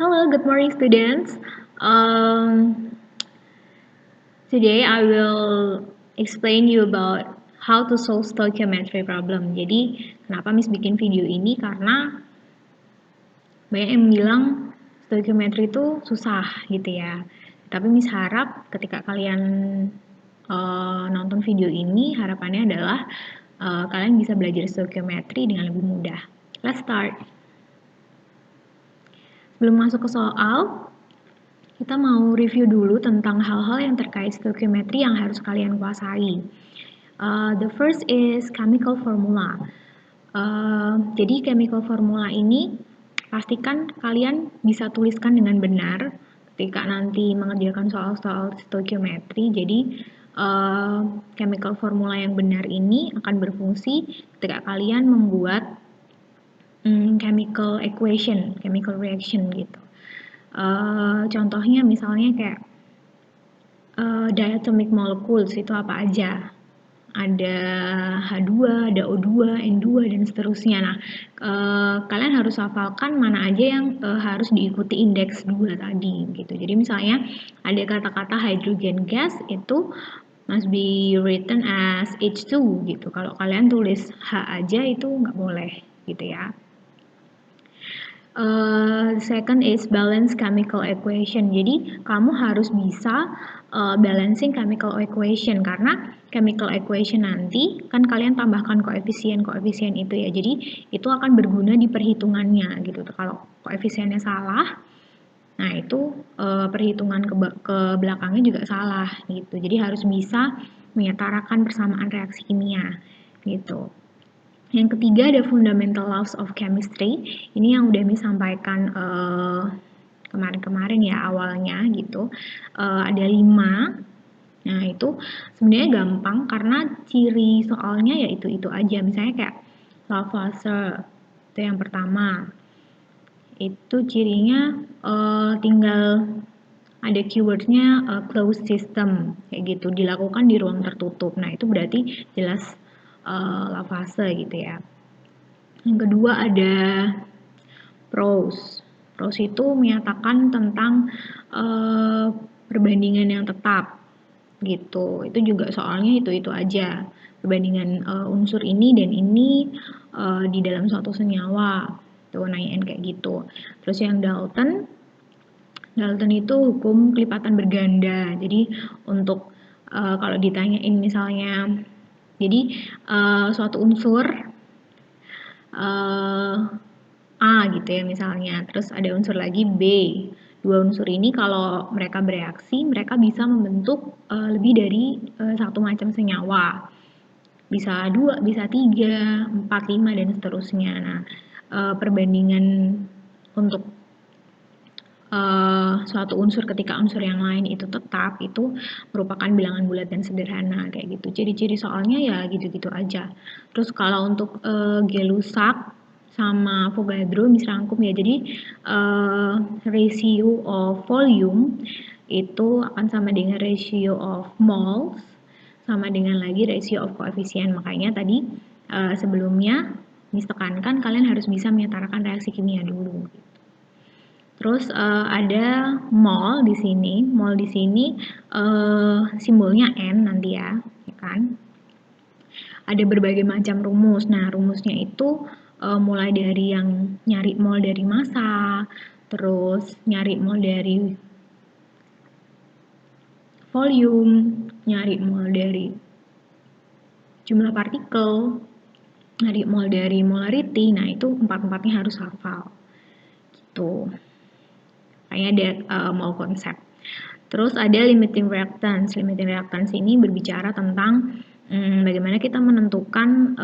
Hello, good morning, students. Today I will explain you about how to solve stoichiometry problem. Jadi, kenapa Miss bikin video ini? Karena banyak yang bilang stoichiometry itu susah gitu ya. Tapi Miss harap ketika kalian nonton video ini, harapannya adalah kalian bisa belajar stoichiometry dengan lebih mudah. Let's start. Sebelum masuk ke soal, kita mau review dulu tentang hal-hal yang terkait stoichiometry yang harus kalian kuasai. The first is chemical formula. Jadi chemical formula ini pastikan kalian bisa tuliskan dengan benar ketika nanti mengerjakan soal-soal stoichiometry. Jadi chemical formula yang benar ini akan berfungsi ketika kalian membuat chemical equation, chemical reaction gitu. Contohnya misalnya kayak diatomic molecules itu apa aja? Ada H2, ada O2, N2, dan seterusnya. Nah, kalian harus hafalkan mana aja yang harus diikuti indeks 2 tadi gitu. Jadi misalnya ada kata-kata hydrogen gas itu must be written as H2 gitu. Kalau kalian tulis H aja itu nggak boleh gitu ya. Second is balance chemical equation. Jadi kamu harus bisa balancing chemical equation karena chemical equation nanti kan kalian tambahkan koefisien itu ya. Jadi itu akan berguna di perhitungannya gitu. Kalau koefisiennya salah, nah itu perhitungan ke belakangnya juga salah gitu. Jadi harus bisa menyetarakan persamaan reaksi kimia gitu. Yang ketiga ada fundamental laws of chemistry. Ini yang udah disampaikan kemarin-kemarin ya awalnya gitu. Ada 5. Nah itu sebenarnya gampang karena ciri soalnya ya itu aja. Misalnya kayak Lavoisier itu yang pertama. Itu cirinya tinggal ada keywordnya closed system kayak gitu, dilakukan di ruang tertutup. Nah itu berarti jelas Lavoisier gitu ya. Yang kedua ada prose. Prose itu menyatakan tentang perbandingan yang tetap gitu. Itu juga soalnya itu aja. Perbandingan unsur ini dan ini di dalam suatu senyawa. Tuh nanyain kayak gitu. Terus yang Dalton itu hukum kelipatan berganda. Jadi untuk kalau ditanyain misalnya, jadi suatu unsur A gitu ya misalnya, terus ada unsur lagi B. Dua unsur ini kalau mereka bereaksi, mereka bisa membentuk lebih dari satu macam senyawa. Bisa 2, bisa 3, 4, 5, dan seterusnya. Nah, perbandingan untuk suatu unsur ketika unsur yang lain itu tetap, itu merupakan bilangan bulat dan sederhana kayak gitu. Ciri-ciri soalnya ya gitu-gitu aja. Terus kalau untuk Gay-Lussac sama Avogadro bisa rangkum ya. Jadi ratio of volume itu akan sama dengan ratio of moles sama dengan lagi ratio of coefficient. Makanya tadi sebelumnya ditekankan kalian harus bisa menyetarakan reaksi kimia dulu. Terus ada mol di sini. Mol di sini simbolnya N nanti ya kan? Ada berbagai macam rumus. Nah, rumusnya itu mulai dari yang nyari mol dari massa, terus nyari mol dari volume, nyari mol dari jumlah partikel, nyari mol dari molarity. Nah, itu empat-empatnya harus hafal. Gitu. Kayaknya ada mol konsep. Terus ada limiting reactance. Limiting reactance ini berbicara tentang bagaimana kita menentukan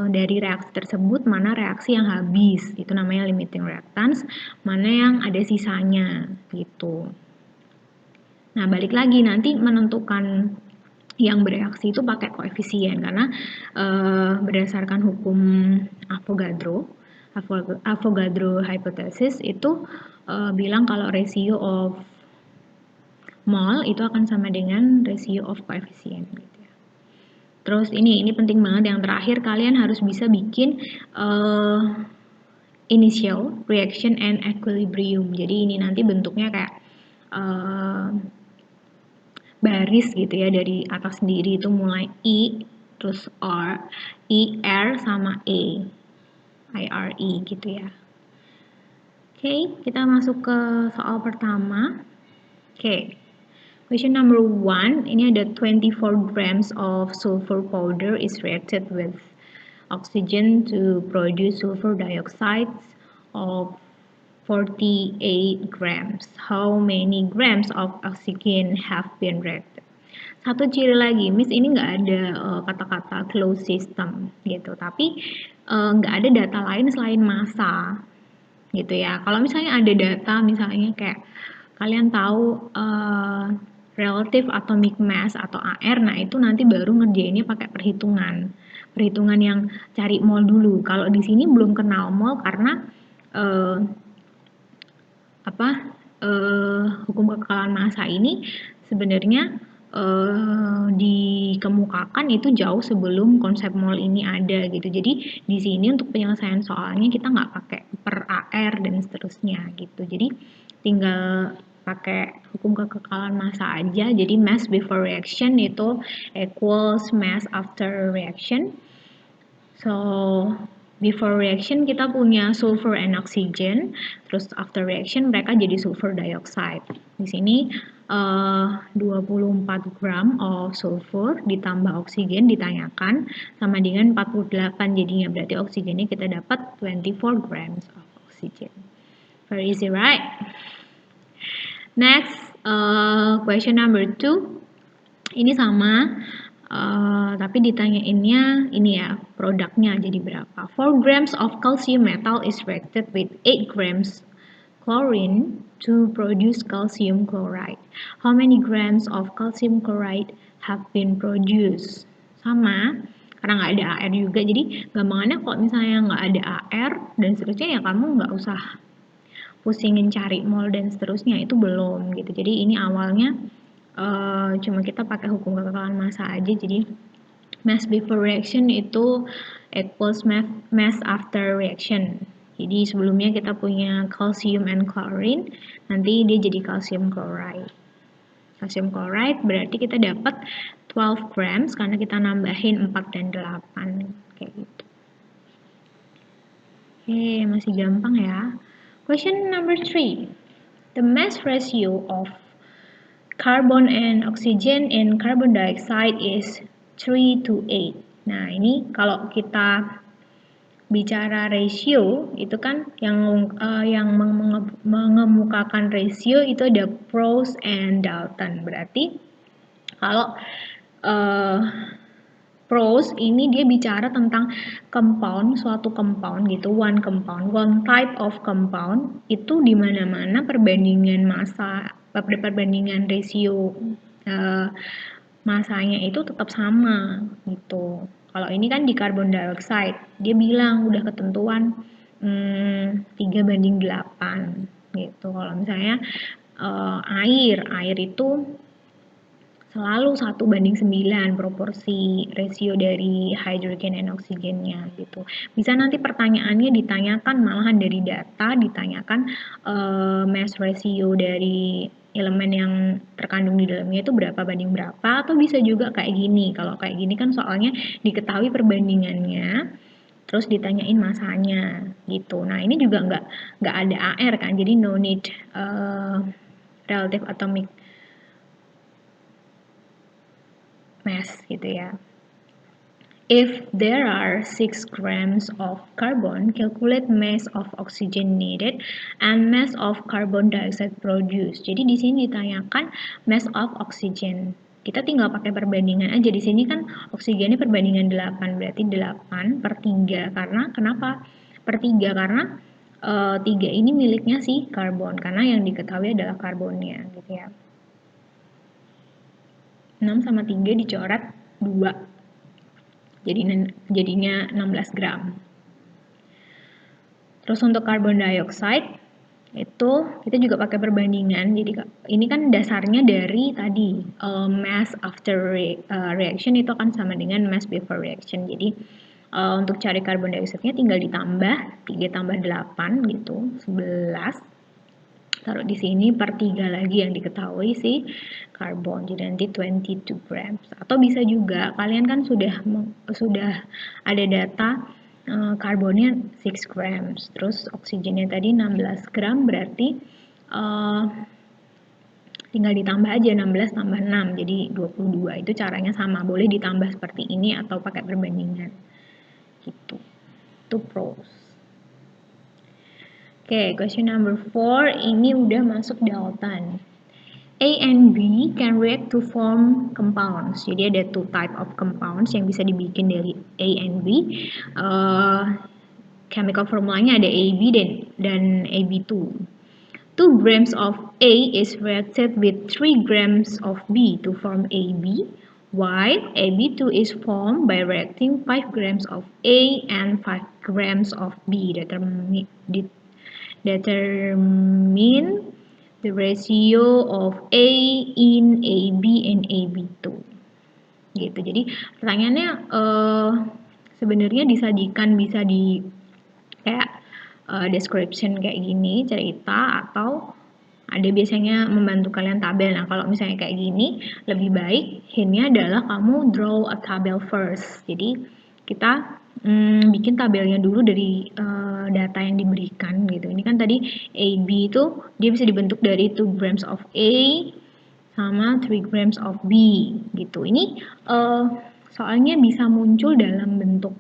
dari reaksi tersebut mana reaksi yang habis. Itu namanya limiting reactance, mana yang ada sisanya gitu. Nah, balik lagi nanti menentukan yang bereaksi itu pakai koefisien karena berdasarkan hukum Avogadro hypothesis itu bilang kalau ratio of mol itu akan sama dengan ratio of coefficient gitu ya. Terus ini penting banget, yang terakhir kalian harus bisa bikin initial reaction and equilibrium. Jadi ini nanti bentuknya kayak baris gitu ya, dari atas sendiri itu mulai I, terus R, I, R, sama E, IRE gitu ya. Oke, kita masuk ke soal pertama. Oke, question number 1, ini ada 24 grams of sulfur powder is reacted with oxygen to produce sulfur dioxide of 48 grams. How many grams of oxygen have been reacted? Satu ciri lagi, Miss ini nggak ada kata-kata closed system gitu, tapi nggak ada data lain selain massa gitu ya. Kalau misalnya ada data, misalnya kayak kalian tahu relative atomic mass atau AR, nah itu nanti baru ngerjainnya pakai perhitungan yang cari mol dulu. Kalau di sini belum kenal mol karena hukum kekekalan massa ini sebenarnya dikemukakan itu jauh sebelum konsep mol ini ada gitu. Jadi di sini untuk penyelesaian soalnya kita nggak pakai per AR dan seterusnya gitu. Jadi tinggal pakai hukum kekekalan massa aja. Jadi mass before reaction itu equals mass after reaction. So before reaction kita punya sulfur and oxygen, terus after reaction mereka jadi sulfur dioxide. Di sini 24 gram of sulfur ditambah oksigen ditanyakan sama dengan 48, jadinya berarti oksigennya kita dapat 24 grams of oxygen. Very easy, right? Next, question number 2. Ini sama, tapi ditanyainnya ini ya, produknya jadi berapa. 4 grams of calcium metal is reacted with 8 grams chlorine to produce calcium chloride. How many grams of calcium chloride have been produced? Sama, karena nggak ada AR juga, jadi gampangannya kalau misalnya nggak ada AR dan seterusnya ya kamu nggak usah pusingin cari mol dan seterusnya, itu belum gitu. Jadi ini awalnya cuma kita pakai hukum kekekalan massa aja. Jadi mass before reaction itu equals mass after reaction. Jadi sebelumnya kita punya calcium and chlorine, nanti dia jadi calcium chloride. Calcium chloride berarti kita dapat 12 grams karena kita nambahin 4 dan 8 kayak gitu. Oke, masih gampang ya. Question number 3. The mass ratio of carbon and oxygen in carbon dioxide is 3:8. Nah, ini kalau kita bicara ratio, itu kan yang mengemukakan ratio itu ada Proust and Dalton. Berarti kalau Proust ini dia bicara tentang compound, suatu compound gitu, one compound, one type of compound, itu di mana-mana perbandingan massa, perbandingan ratio masanya itu tetap sama gitu. Kalau ini kan di carbon dioxide, dia bilang udah ketentuan 3:8 gitu. Kalau misalnya air itu selalu 1:9 proporsi rasio dari hydrogen and oksigennya gitu. Bisa nanti pertanyaannya ditanyakan malahan dari data, ditanyakan mass ratio dari elemen yang terkandung di dalamnya itu berapa banding berapa, atau bisa juga kayak gini. Kalau kayak gini kan soalnya diketahui perbandingannya, terus ditanyain masanya gitu. Nah ini juga nggak ada AR kan, jadi no need relative atomic mass gitu ya. If there are 6 grams of carbon, calculate mass of oxygen needed and mass of carbon dioxide produced. Jadi di sini ditanyakan mass of oxygen. Kita tinggal pakai perbandingan aja. Di sini kan oksigennya perbandingan 8, berarti 8/3. Karena kenapa? Per 3 karena 3 ini miliknya si karbon, karena yang diketahui adalah karbonnya gitu ya. 6 sama 3 dicoret 2, jadinya 16 gram. Terus untuk carbon dioxide itu kita juga pakai perbandingan. Jadi ini kan dasarnya dari tadi mass after reaction itu akan sama dengan mass before reaction. Jadi Untuk cari karbon dioksida tinggal ditambah 3 tambah 8 gitu, 11. Taruh di sini per 3 lagi yang diketahui si karbon, jadi nanti 22 grams. Atau bisa juga kalian kan sudah ada data karbonnya 6 grams, terus oksigennya tadi 16 gram, berarti tinggal ditambah aja 16 tambah 6 jadi 22. Itu caranya sama, boleh ditambah seperti ini atau pakai perbandingan gitu. Itu pros. Oke, question number 4 ini udah masuk Dalton. A and B can react to form compounds. Jadi ada two type of compounds yang bisa dibikin dari A and B. Chemical formulanya ada AB dan AB2. 2 grams of A is reacted with 3 grams of B to form AB, while AB2 is formed by reacting 5 grams of A and 5 grams of B. Determine the ratio of A in AB and AB2. Gitu. Jadi pertanyaannya sebenarnya disajikan bisa di kayak description kayak gini, cerita, atau ada biasanya membantu kalian tabel. Nah, kalau misalnya kayak gini, lebih baik hintnya adalah kamu draw a table first. Jadi kita bikin tabelnya dulu dari data yang diberikan gitu. Ini kan tadi AB itu dia bisa dibentuk dari 2 grams of A sama 3 grams of B gitu. Ini soalnya bisa muncul dalam bentuk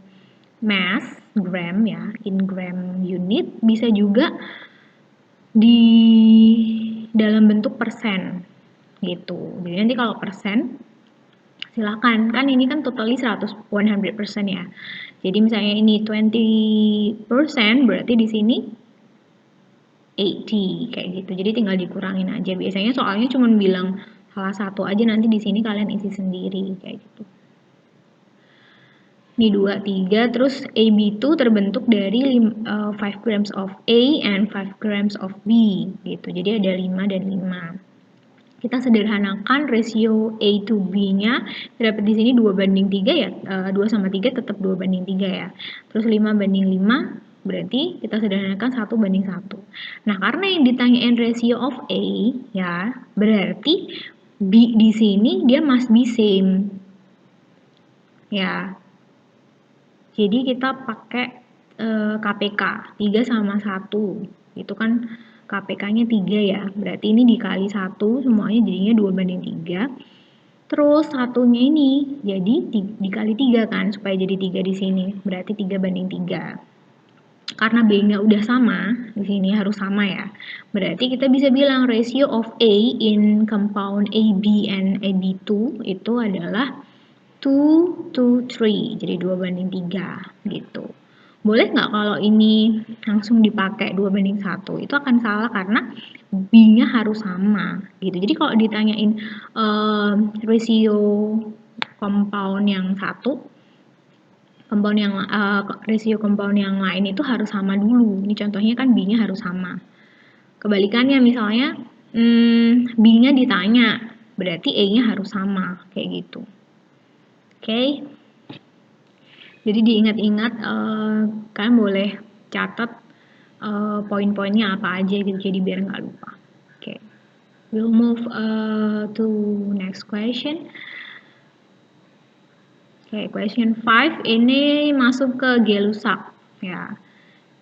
mass, gram ya, in gram unit, bisa juga di dalam bentuk persen gitu. Jadi nanti kalau persen silakan, kan ini kan totally 100% ya. Jadi misalnya ini 20%, berarti di sini 80 kayak gitu. Jadi tinggal dikurangin aja. Biasanya soalnya cuma bilang salah satu aja, nanti di sini kalian isi sendiri kayak gitu. Ini 2, 3, terus AB2 terbentuk dari 5 grams of A and 5 grams of B gitu. Jadi ada 5 dan 5. Kita sederhanakan rasio A to B-nya, dapat di sini 2:3 ya, 2 sama 3 tetap 2:3 ya. Terus 5:5, berarti kita sederhanakan 1:1. Nah, karena yang ditanyain ratio of A, ya, berarti B di sini dia must be same. Ya. Jadi kita pakai KPK, 3 sama 1. Itu kan KPK-nya 3 ya, berarti ini dikali 1 semuanya jadinya 2:3. Terus satunya ini jadi dikali 3 kan, supaya jadi 3 di sini, berarti 3:3. Karena B-nya udah sama, di sini harus sama ya. Berarti kita bisa bilang ratio of A in compound AB and AB2 itu adalah 2 to 3, jadi 2:3 gitu. Boleh nggak kalau ini langsung dipakai 2:1? Itu akan salah karena B-nya harus sama gitu. Jadi kalau ditanyain ratio compound yang satu, ratio compound yang lain itu harus sama dulu. Ini contohnya kan B-nya harus sama. Kebalikannya misalnya B-nya ditanya, berarti A-nya harus sama kayak gitu. Oke. Jadi diingat-ingat, kalian boleh catat poin-poinnya apa aja gitu, jadi biar nggak lupa. Oke. We'll move to next question. Oke, question 5 ini masuk ke Gay-Lussac ya.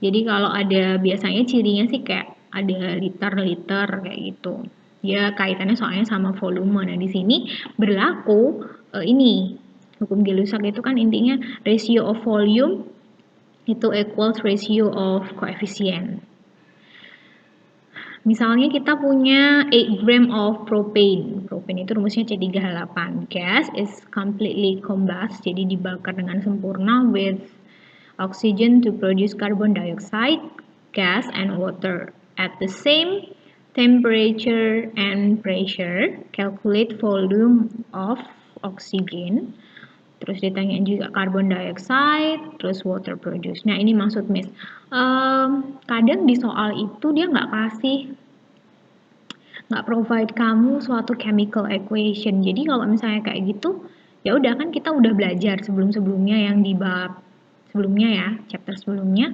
Jadi kalau ada biasanya cirinya sih kayak ada liter-liter kayak gitu. Ya kaitannya soalnya sama volume. Nah, di sini berlaku ini hukum Gay-Lussac itu kan intinya ratio of volume itu equals ratio of coefficient. Misalnya kita punya 8 gram of propane. Propane itu rumusnya C3H8. Gas is completely combust, jadi dibakar dengan sempurna with oxygen to produce carbon dioxide, gas, and water. At the same temperature and pressure, calculate volume of oxygen. Terus ditanyain juga carbon dioxide, terus water produce. Nah, ini maksud Miss. Kadang di soal itu dia nggak provide kamu suatu chemical equation. Jadi kalau misalnya kayak gitu, ya udah kan kita udah belajar sebelum-sebelumnya yang di bab sebelumnya ya, chapter sebelumnya,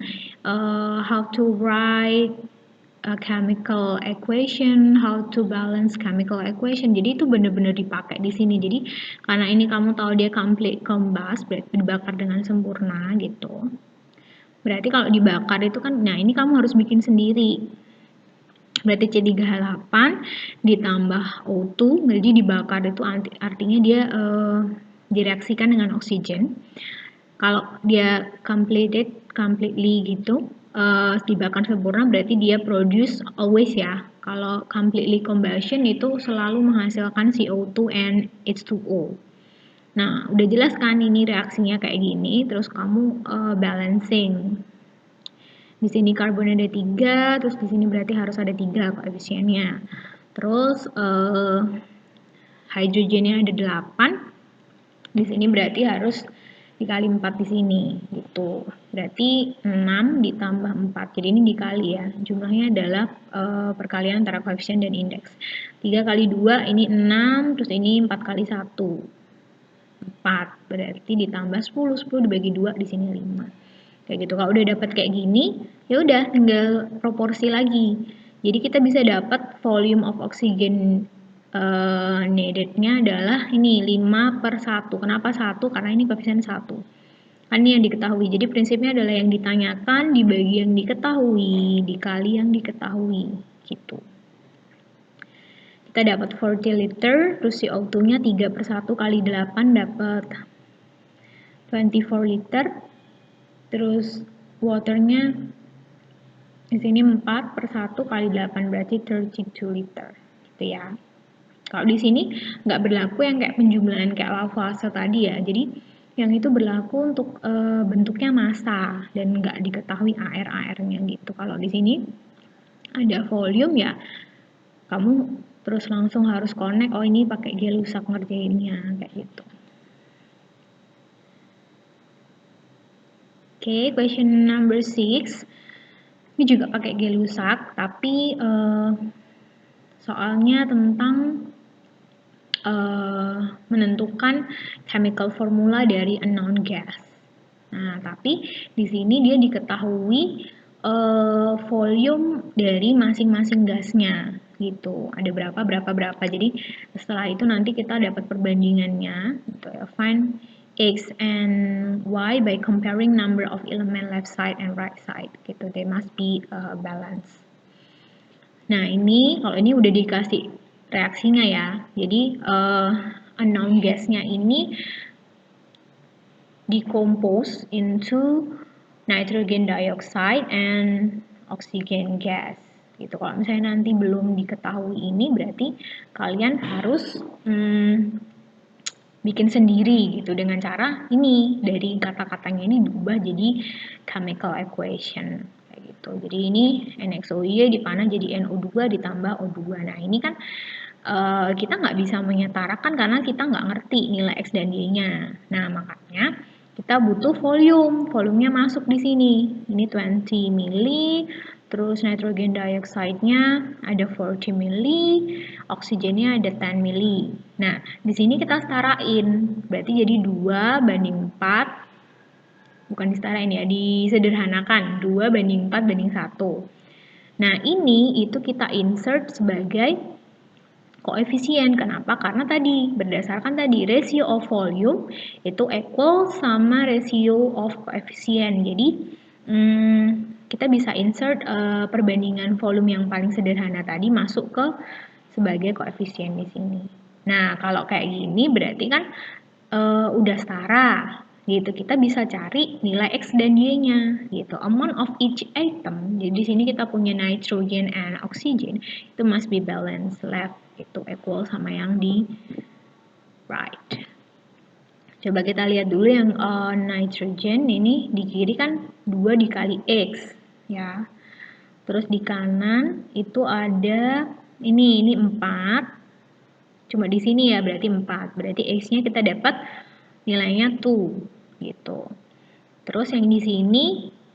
how to write a chemical equation, how to balance chemical equation. Jadi itu benar-benar dipakai di sini. Jadi karena ini kamu tahu dia complete combust, berarti dibakar dengan sempurna gitu. Berarti kalau dibakar itu kan, nah ini kamu harus bikin sendiri. Berarti C3H8 ditambah O2, jadi dibakar itu artinya dia direaksikan dengan oksigen. Kalau dia completely gitu, dibakar sempurna berarti dia produce always ya. Kalau completely combustion itu selalu menghasilkan CO2 and H2O. Nah, udah jelas kan ini reaksinya kayak gini, terus kamu balancing. Di sini karbon ada 3, terus di sini berarti harus ada 3 koefisiennya. Terus hidrogennya ada 8. Di sini berarti harus dikali 4 di sini gitu. Berarti 6 ditambah 4. Jadi ini dikali ya. Jumlahnya adalah perkalian antara koefisien dan indeks. 3 kali 2 ini 6, terus ini 4 kali 1. 4. Berarti ditambah 10. 10 dibagi 2 di sini 5. Kayak gitu. Kalau udah dapat kayak gini, ya udah tinggal proporsi lagi. Jadi kita bisa dapat volume of oxygen needed-nya adalah ini 5/1. Kenapa 1? Karena ini koefisien 1. Kan ini yang diketahui. Jadi prinsipnya adalah yang ditanyakan dibagi yang diketahui, dikali yang diketahui. Gitu. Kita dapat 40 liter, terus CO2-nya 3/1 kali 8 dapat 24 liter. Terus waternya di sini 4/1 kali 8 berarti 32 liter. Gitu ya. Kalau di sini nggak berlaku yang kayak penjumlahan kayak lavase tadi ya. Jadi yang itu berlaku untuk bentuknya massa dan nggak diketahui AR-AR-nya gitu. Kalau di sini ada volume ya, kamu terus langsung harus connect. Oh ini pakai Gay-Lussac ngerjainnya kayak gitu. Oke, question number 6. Ini juga pakai Gay-Lussac, tapi soalnya tentang menentukan chemical formula dari unknown gas. Nah, tapi di sini dia diketahui volume dari masing-masing gasnya gitu. Ada berapa. Jadi setelah itu nanti kita dapat perbandingannya gitu ya. Find X and Y by comparing number of element left side and right side gitu. They must be balanced. Nah, ini kalau ini udah dikasih reaksinya ya. Jadi unknown gasnya ini decompose into nitrogen dioxide and oxygen gas. Gitu. Kalau misalnya nanti belum diketahui ini berarti kalian harus bikin sendiri gitu dengan cara ini dari kata-katanya ini diubah jadi chemical equation kayak gitu. Jadi ini NXOY dipanah jadi NO2 ditambah O2. Nah, ini kan kita nggak bisa menyetarakan karena kita nggak ngerti nilai X dan Y-nya. Nah, makanya kita butuh volume. Volumenya masuk di sini. Ini 20 mili, terus nitrogen dioxide-nya ada 40 mili, oksigennya ada 10 mili. Nah, di sini kita setarain. Berarti jadi 2/4. Bukan disetarain ya, disederhanakan. 2/4/1. Nah, ini itu kita insert sebagai koefisien. Kenapa? Karena tadi berdasarkan tadi ratio of volume itu equal sama ratio of koefisien. Jadi kita bisa insert perbandingan volume yang paling sederhana tadi masuk ke sebagai koefisien di sini. Nah, kalau kayak gini berarti kan udah setara gitu. Kita bisa cari nilai X dan Y-nya gitu. Amount of each item. Jadi di sini kita punya nitrogen and oxygen. Itu must be balanced, left itu equal sama yang di right. Coba kita lihat dulu yang nitrogen ini di kiri kan 2 dikali X ya. Terus di kanan itu ada ini 4. Cuma di sini ya berarti 4. Berarti X-nya kita dapat nilainya 2 gitu. Terus yang di sini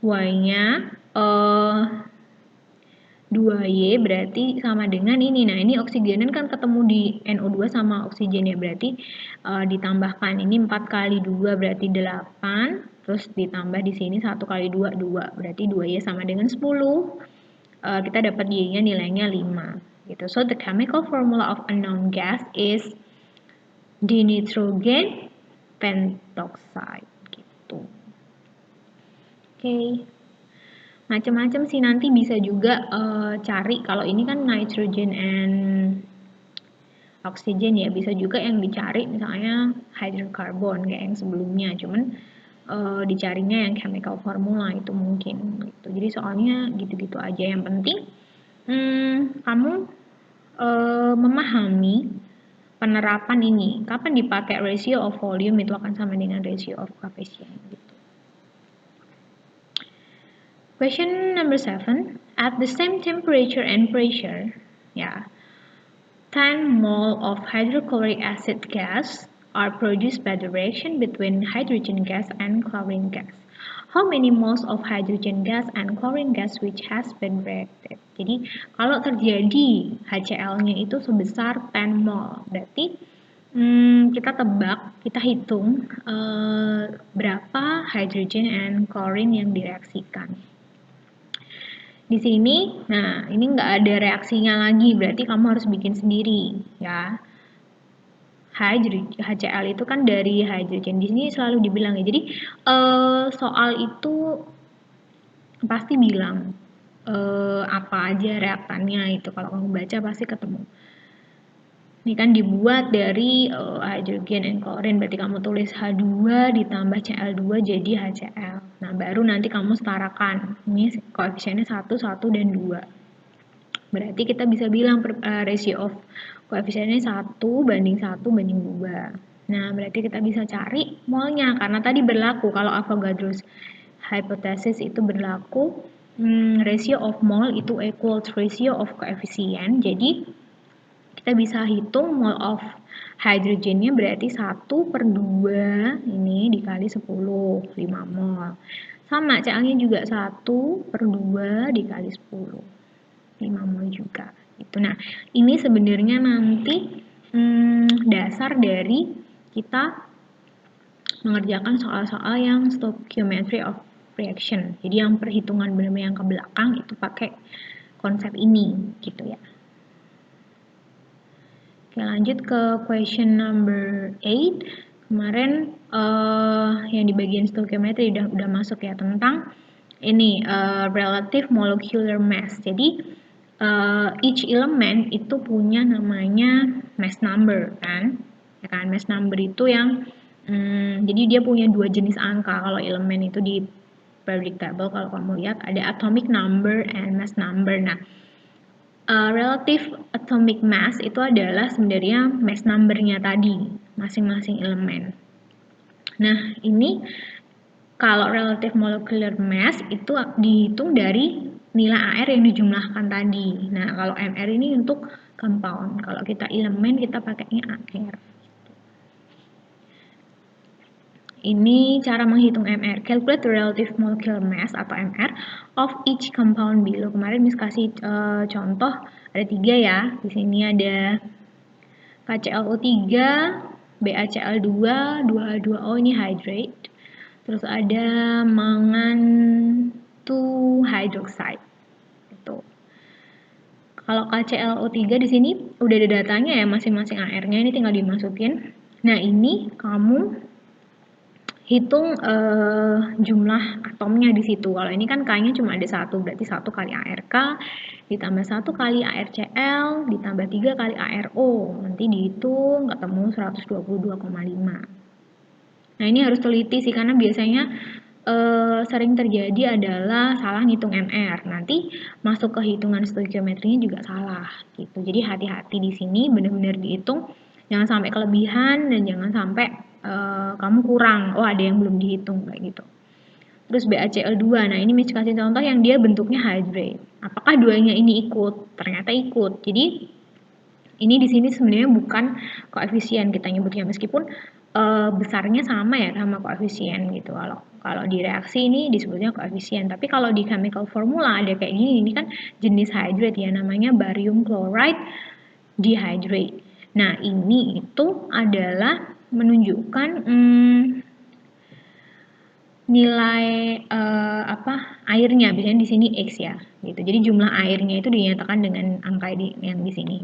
Y-nya 2Y berarti sama dengan ini. Nah, ini oksigenan kan ketemu di NO2 sama oksigen ya, berarti ditambahkan ini 4 kali 2 berarti 8, terus ditambah di sini 1 kali 2, 2, berarti 2Y sama dengan 10. Kita dapat Y-nya nilainya 5. Gitu. So, the chemical formula of unknown gas is dinitrogen pentoxide. Gitu. Oke. Macam-macam sih, nanti bisa juga cari, kalau ini kan nitrogen and oxygen ya, bisa juga yang dicari misalnya hydrocarbon kayak yang sebelumnya, cuman dicarinya yang chemical formula itu mungkin gitu. Jadi soalnya gitu-gitu aja, yang penting kamu memahami penerapan ini, kapan dipakai ratio of volume itu akan sama dengan ratio of coefficient gitu. Question number 7. At the same temperature and pressure, 10 mole of hydrochloric acid gas are produced by the reaction between hydrogen gas and chlorine gas. How many moles of hydrogen gas and chlorine gas which has been reacted? Jadi kalau terjadi HCl-nya itu sebesar 10 mol, berarti kita tebak, kita hitung berapa hydrogen and chlorine yang direaksikan. Di sini, nah ini nggak ada reaksinya lagi, berarti kamu harus bikin sendiri ya. HCl itu kan dari hydrogen, di sini selalu dibilang ya. Jadi soal itu pasti bilang apa aja reaktannya itu, kalau kamu baca pasti ketemu. Ini kan dibuat dari hydrogen and chlorine, berarti kamu tulis H2 ditambah Cl2 jadi HCl. Nah, baru nanti kamu setarakan. Ini koefisiennya 1, 1, dan 2. Berarti kita bisa bilang ratio of koefisiennya 1 banding 1 banding 2. Nah, berarti kita bisa cari molnya, karena tadi berlaku, kalau Avogadro's hypothesis itu berlaku, ratio of mole itu equals ratio of coefficient. Jadi kita bisa hitung mole of hydrogennya berarti 1 per 2 ini dikali 10, 5 mol. Sama, Cl-nya juga 1 per 2 dikali 10, 5 mol juga. Gitu. Nah, ini sebenarnya nanti dasar dari kita mengerjakan soal-soal yang stoichiometry of reaction. Jadi yang perhitungan benar-benar yang ke belakang itu pakai konsep ini gitu ya. Oke, lanjut ke question number 8. Kemarin yang di bagian stoichiometry udah masuk ya, tentang ini relative molecular mass. Jadi each element itu punya namanya mass number kan? Ya kan, mass number itu yang jadi dia punya 2 jenis angka. Kalau elemen itu di periodic table, kalau kamu lihat ada atomic number and mass number. Nah, relative atomic mass itu adalah sebenarnya mass number-nya tadi, masing-masing elemen. Nah, ini kalau relative molecular mass itu dihitung dari nilai AR yang dijumlahkan tadi. Nah, kalau MR ini untuk compound. Kalau kita elemen, kita pakainya AR. Ini cara menghitung MR. Calculate the relative molecular mass atau MR of each compound below. Kemarin Miss kasih contoh ada 3 ya. Di sini ada KClO3, BaCl2, 2H2O ini hydrate. Terus ada mangan 2 hydroxide. Gitu. Kalau KClO3 di sini udah ada datanya ya, masing-masing AR-nya ini tinggal dimasukin. Nah, ini kamu hitung jumlah atomnya di situ. Kalau ini kan K-nya cuma ada 1, berarti 1 kali ARK ditambah 1 kali ARCl ditambah 3 kali ARO. Nanti dihitung ketemu 122,5. Nah, ini harus teliti sih, karena biasanya sering terjadi adalah salah ngitung MR. Nanti masuk ke hitungan stoichiometrinya juga salah gitu. Jadi hati-hati di sini, benar-benar dihitung, jangan sampai kelebihan dan jangan sampai kamu kurang, ada yang belum dihitung kayak gitu. Terus BaCl2, nah ini Miss kasih contoh yang dia bentuknya hydrate. Apakah duanya ini ikut? Ternyata ikut. Jadi ini di sini sebenarnya bukan koefisien kita nyebutnya, meskipun besarnya sama ya sama koefisien gitu. Kalau di reaksi ini disebutnya koefisien. Tapi kalau di chemical formula ada kayak gini, ini kan jenis hydrate ya, namanya barium chloride dihydrate. Nah, ini itu adalah menunjukkan nilai airnya, biasanya di sini X ya, gitu. Jadi jumlah airnya itu dinyatakan dengan angka yang di sini.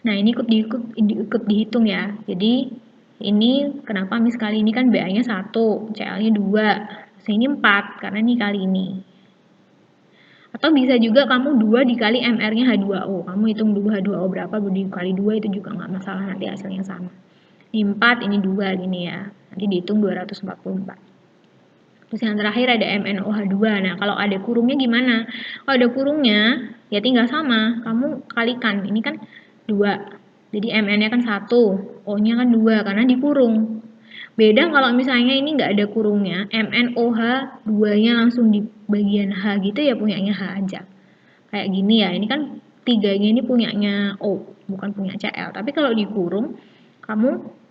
Nah, ini ikut dihitung ya. Jadi ini kenapa mis kali ini kan BA-nya 1, CL-nya 2, ini 4 karena ini kali ini. Atau bisa juga kamu 2 dikali MR-nya H2O. Kamu hitung dulu H2O berapa, dikali 2 itu juga nggak masalah, nanti hasilnya sama. Ini 4, ini 2 gini ya. Nanti dihitung 244. Terus yang terakhir ada MnOH2. Nah, kalau ada kurungnya gimana? Kalau ada kurungnya, ya tinggal sama. Kamu kalikan. Ini kan 2. Jadi Mn-nya kan 1. O-nya kan 2 karena dikurung. Beda kalau misalnya ini nggak ada kurungnya, MnOH2-nya langsung di bagian H gitu ya, punyanya H aja. Kayak gini ya, ini kan 3-nya ini punyanya O, bukan punya Cl. Tapi kalau dikurung, kamu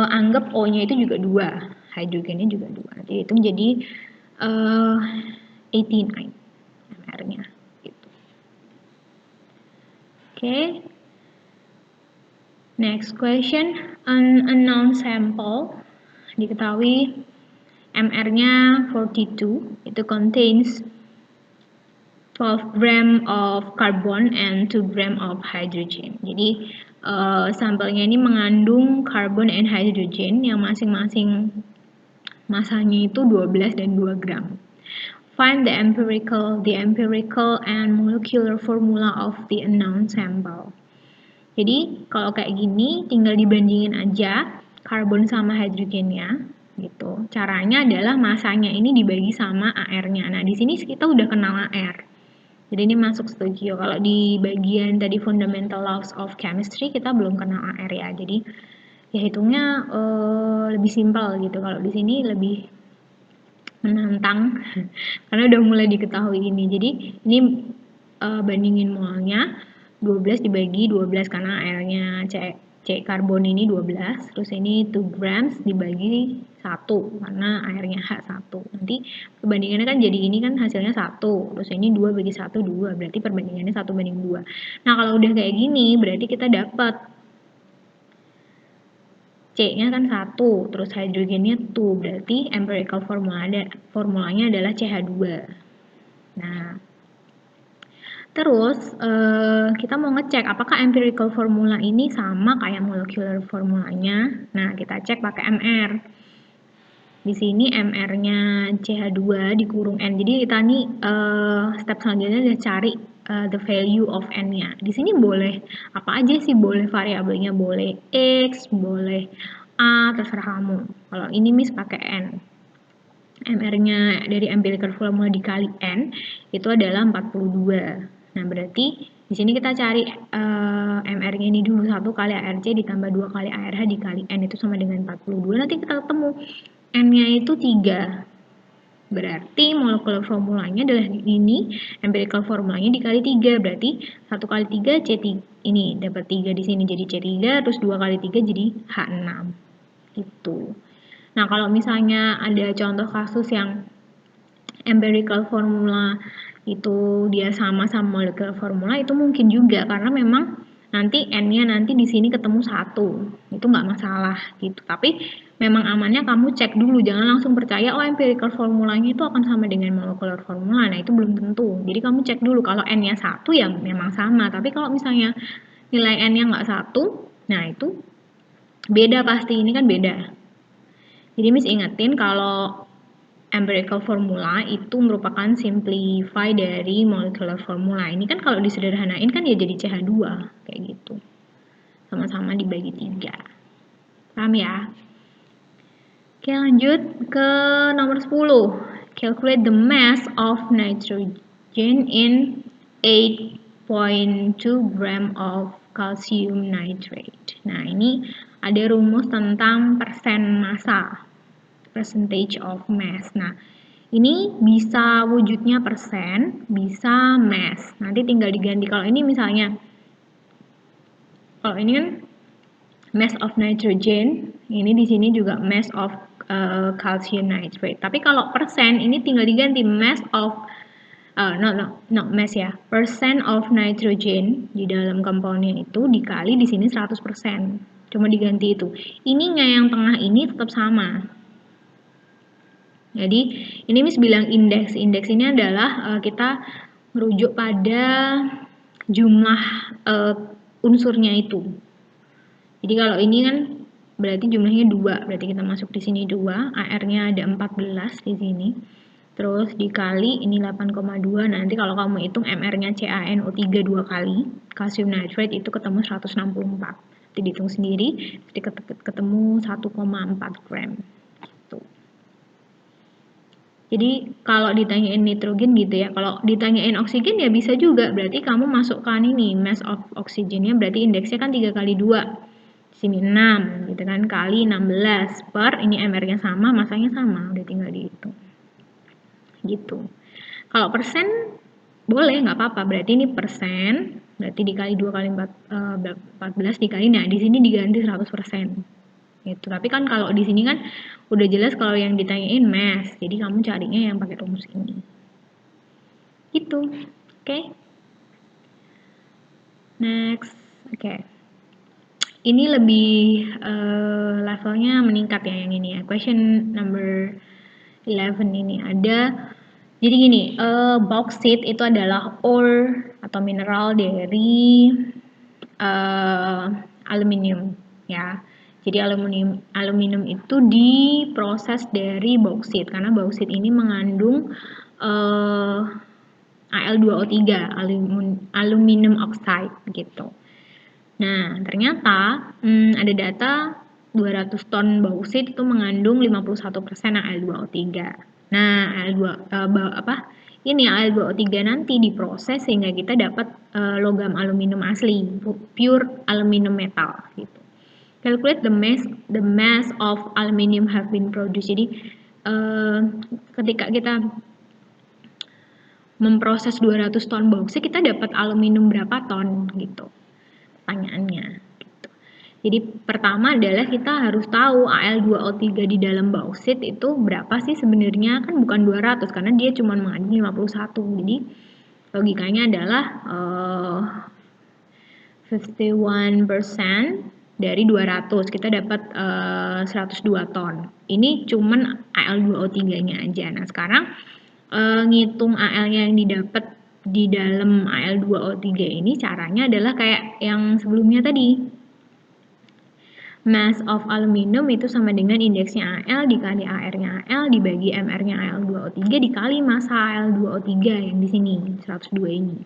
anggap O-nya itu juga 2. Hidrogennya juga 2. Nanti itu menjadi 89 MR-nya. Gitu. Okay. Next question. An unknown sample. Diketahui MR-nya 42. Itu contains 12 gram of carbon and 2 gram of hydrogen. Jadi sampelnya ini mengandung carbon and hydrogen yang masing-masing masanya itu 12 dan 2 gram. Find the empirical and molecular formula of the unknown sample. Jadi kalau kayak gini tinggal dibandingin aja karbon sama hidrogennya gitu. Caranya adalah masanya ini dibagi sama AR-nya. Nah, di sini kita udah kenal AR. Jadi ini masuk setuju. Kalau di bagian tadi fundamental laws of chemistry kita belum kenal AR ya. Jadi ya hitungnya lebih simpel gitu. Kalau di sini lebih menantang karena udah mulai diketahui ini. Jadi ini bandingin molnya 12 dibagi 12 karena airnya C karbon ini 12, terus ini 2 grams dibagi 1 karena airnya H1. Nanti perbandingannya kan jadi ini kan hasilnya 1, terus ini 2 bagi 1 2, berarti perbandingannya 1 banding 2. Nah, kalau udah kayak gini berarti kita dapat C-nya kan 1, terus hidrogennya 2, berarti empirical formulanya adalah CH2. Nah, terus kita mau ngecek apakah empirical formula ini sama kayak molecular formulanya. Nah, kita cek pakai MR. Di sini MR-nya CH2 dikurung N. Jadi kita nih step selanjutnya adalah cari the value of N-nya. Di sini boleh apa aja sih, boleh variabelnya, boleh X, boleh A, terserah kamu. Kalau ini Miss pakai N. MR-nya dari empirical formula dikali N itu adalah 42. Nah, berarti di sini kita cari MR-nya ini dulu, 1 kali ARC ditambah 2 kali ARH dikali N itu sama dengan 42. Nanti kita ketemu N-nya itu 3. Berarti molecular formulanya adalah ini, empirical formulanya dikali 3. Berarti 1 kali 3 C3. Ini dapat 3 di sini jadi C3, terus 2 kali 3 jadi H6. Gitu. Nah, kalau misalnya ada contoh kasus yang empirical formula itu dia sama molecular formula, itu mungkin juga karena memang nanti N-nya nanti di sini ketemu 1. Itu nggak masalah gitu. Tapi memang amannya kamu cek dulu, jangan langsung percaya oh empirical formulanya itu akan sama dengan molecular formula. Nah, itu belum tentu. Jadi kamu cek dulu kalau N-nya 1 ya memang sama. Tapi kalau misalnya nilai N-nya nggak 1, nah itu beda pasti, ini kan beda. Jadi Miss ingetin kalau empirical formula itu merupakan simplify dari molecular formula. Ini kan kalau disederhanain kan ya jadi CH2 kayak gitu. Sama-sama dibagi 3. Paham ya? Oke, lanjut ke nomor 10. Calculate the mass of nitrogen in 8.2 gram of calcium nitrate. Nah, ini ada rumus tentang persen massa. Percentage of mass. Nah, ini bisa wujudnya persen, bisa mass. Nanti tinggal diganti. Kalau ini misalnya, kalau ini kan mass of nitrogen, ini di sini juga mass of calcium nitrate. Tapi kalau persen ini tinggal diganti mass of mass ya. Percent of nitrogen di dalam komponennya itu dikali di sini 100%. Cuma diganti itu. Ininya yang tengah ini tetap sama. Jadi ini Miss bilang indeks. Indeks ini adalah kita merujuk pada jumlah unsurnya itu. Jadi kalau ini kan berarti jumlahnya 2, berarti kita masuk di sini 2, AR-nya ada 14 di sini. Terus dikali ini 8,2, nanti kalau kamu hitung MR-nya CaNO3 2 kali, calcium nitrate itu ketemu 164. Nanti dihitung sendiri, jadi ketemu 1,4 gram. Gitu. Jadi kalau ditanyain nitrogen gitu ya, kalau ditanyain oksigen ya bisa juga, berarti kamu masukkan ini mass of oksigennya, berarti indeksnya kan 3 kali 2. Sini 6 gitu kan, kali 16 per ini MR-nya sama, masanya sama, udah tinggal dihitung gitu. Kalau persen boleh nggak apa-apa, berarti ini persen, berarti dikali 2 kali 14 dikali, nah di sini diganti 100% gitu. Tapi kan kalau di sini kan udah jelas kalau yang ditanyain mass, jadi kamu carinya yang pakai rumus ini gitu. Oke. Next. Oke. Ini lebih levelnya meningkat ya yang ini ya. Question number 11 ini ada, jadi gini, bauxite itu adalah ore atau mineral dari aluminium ya. Jadi aluminium itu diproses dari bauxite karena bauxite ini mengandung Al2O3, aluminium oxide gitu. Nah, ternyata ada data 200 ton bauksit itu mengandung 51% Al2O3. Nah, ini Al2O3 nanti diproses sehingga kita dapat logam aluminium asli, pure aluminium metal gitu. Calculate the mass of aluminium have been produced. Jadi ketika kita memproses 200 ton bauksit, kita dapat aluminium berapa ton gitu. Pertanyaannya gitu. Jadi pertama adalah kita harus tahu Al2O3 di dalam bauksit itu berapa sih sebenarnya, kan bukan 200 karena dia cuma mengandung 51. Jadi logikanya adalah 51% dari 200 kita dapat 102 ton. Ini cuman Al2O3-nya aja. Nah, sekarang ngitung Al-nya yang didapat di dalam Al2O3 ini caranya adalah kayak yang sebelumnya tadi. Mass of aluminium itu sama dengan indeksnya Al dikali AR-nya Al dibagi MR-nya Al2O3 dikali massa Al2O3 yang di sini 102 ini.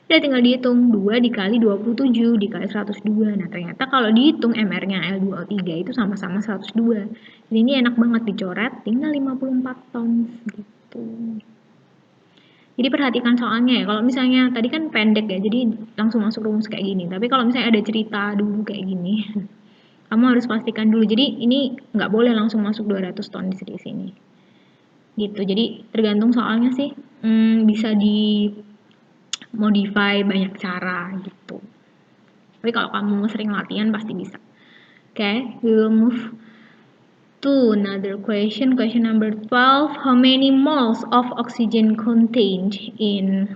Udah tinggal dihitung 2 dikali 27 dikali 102. Nah, ternyata kalau dihitung MR-nya Al2O3 itu sama-sama 102. Jadi ini enak banget dicoret, tinggal 54 ton gitu. Jadi perhatikan soalnya ya, kalau misalnya tadi kan pendek ya, jadi langsung masuk rumus kayak gini. Tapi kalau misalnya ada cerita dulu kayak gini, kamu harus pastikan dulu. Jadi ini nggak boleh langsung masuk 200 ton di sini. Gitu, jadi tergantung soalnya sih, bisa di modify banyak cara gitu. Tapi kalau kamu sering latihan pasti bisa. Okay, we will move to another question number 12. How many moles of oxygen contained in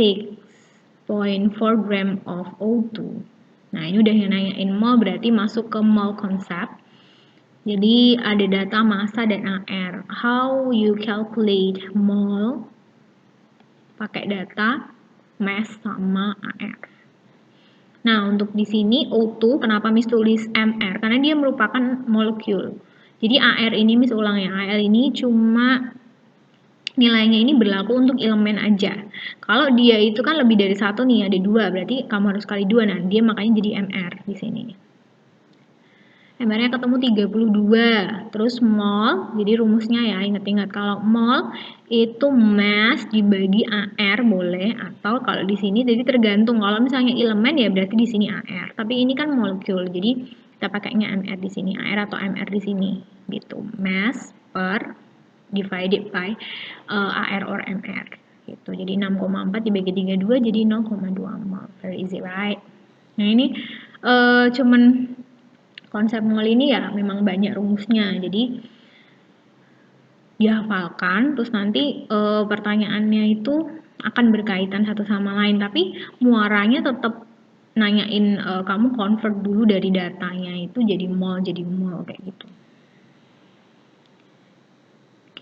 6.4 gram of O2? Nah, ini udah yang nanyain mole, berarti masuk ke mole konsep. Jadi ada data massa dan AR. How you calculate mole? Pakai data mass sama AR. Nah, untuk di sini O2, kenapa Miss tulis MR? Karena dia merupakan molekul. Jadi AR ini Miss ulang ya, AR ini cuma nilainya ini berlaku untuk elemen aja. Kalau dia itu kan lebih dari 1 nih, ada 2, berarti kamu harus kali 2. Nah, dia makanya jadi MR di sini. MR-nya ketemu 32. Terus mol, jadi rumusnya ya, ingat-ingat kalau mol itu mass dibagi AR boleh, atau kalau di sini jadi tergantung. Kalau misalnya elemen ya berarti di sini AR. Tapi ini kan molekul, jadi kita pakainya MR di sini, AR atau MR di sini gitu. Mass per divided by AR or MR gitu. Jadi 6,4 dibagi 32 jadi 0,2 mol. Very easy, right? Nah, ini cuman konsep mol ini ya memang banyak rumusnya, jadi dihafalkan, terus nanti pertanyaannya itu akan berkaitan satu sama lain, tapi muaranya tetap nanyain kamu convert dulu dari datanya itu jadi mol kayak gitu.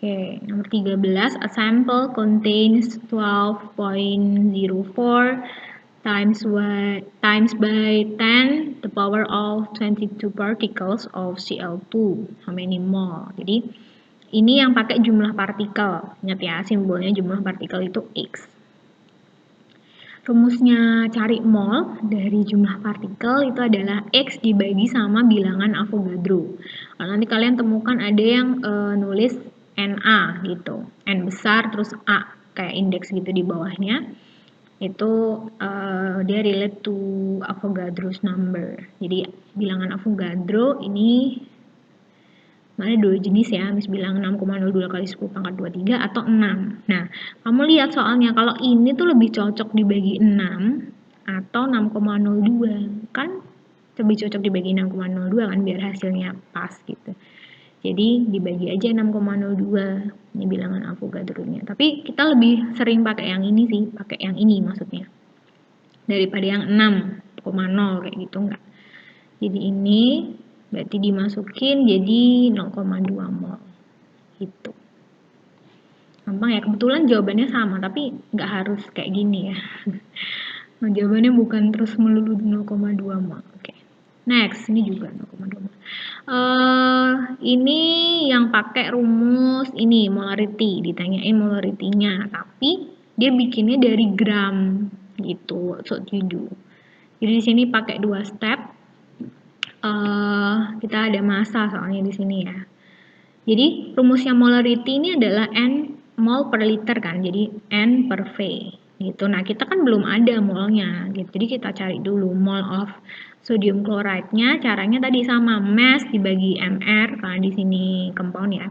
Oke, nomor 13, a sample contains 12.04 times by 10 the power of 22 particles of Cl2. How many mole? Jadi ini yang pakai jumlah partikel. Ingat ya, simbolnya jumlah partikel itu X. Rumusnya cari mol dari jumlah partikel itu adalah X dibagi sama bilangan Avogadro. Kalau nanti kalian temukan ada yang nulis NA gitu, N besar terus A kayak indeks gitu di bawahnya, itu dia relate to Avogadro's number. Jadi bilangan Avogadro ini ada dua jenis ya, mis bilang 6,02 kali 10 pangkat 23 atau 6. Nah, kamu lihat soalnya kalau ini tuh lebih cocok dibagi 6 atau 6,02. Kan lebih cocok dibagi 6,02 kan biar hasilnya pas gitu. Jadi dibagi aja 6,02, ini bilangan Avogadro-nya. Tapi kita lebih sering pakai yang ini sih, pakai yang ini maksudnya. Daripada yang 6,0 kayak gitu enggak. Jadi ini berarti dimasukin jadi 0,2 mol. Gitu. Gampang ya, kebetulan jawabannya sama, tapi nggak harus kayak gini ya. Nah, jawabannya bukan terus melulu 0,2 mol. Oke. Next, ini juga 0,2 mol. Ini yang pakai rumus ini molarity, ditanyain molarity-nya, tapi dia bikinnya dari gram gitu. So you do. Jadi di sini pakai 2 step. Kita ada massa soalnya di sini ya. Jadi rumusnya molarity ini adalah N mol per liter kan, jadi N per V gitu. Nah kita kan belum ada molnya gitu, jadi kita cari dulu mol of sodium chloride-nya. Caranya tadi sama, mass dibagi mR karena di sini compound ya,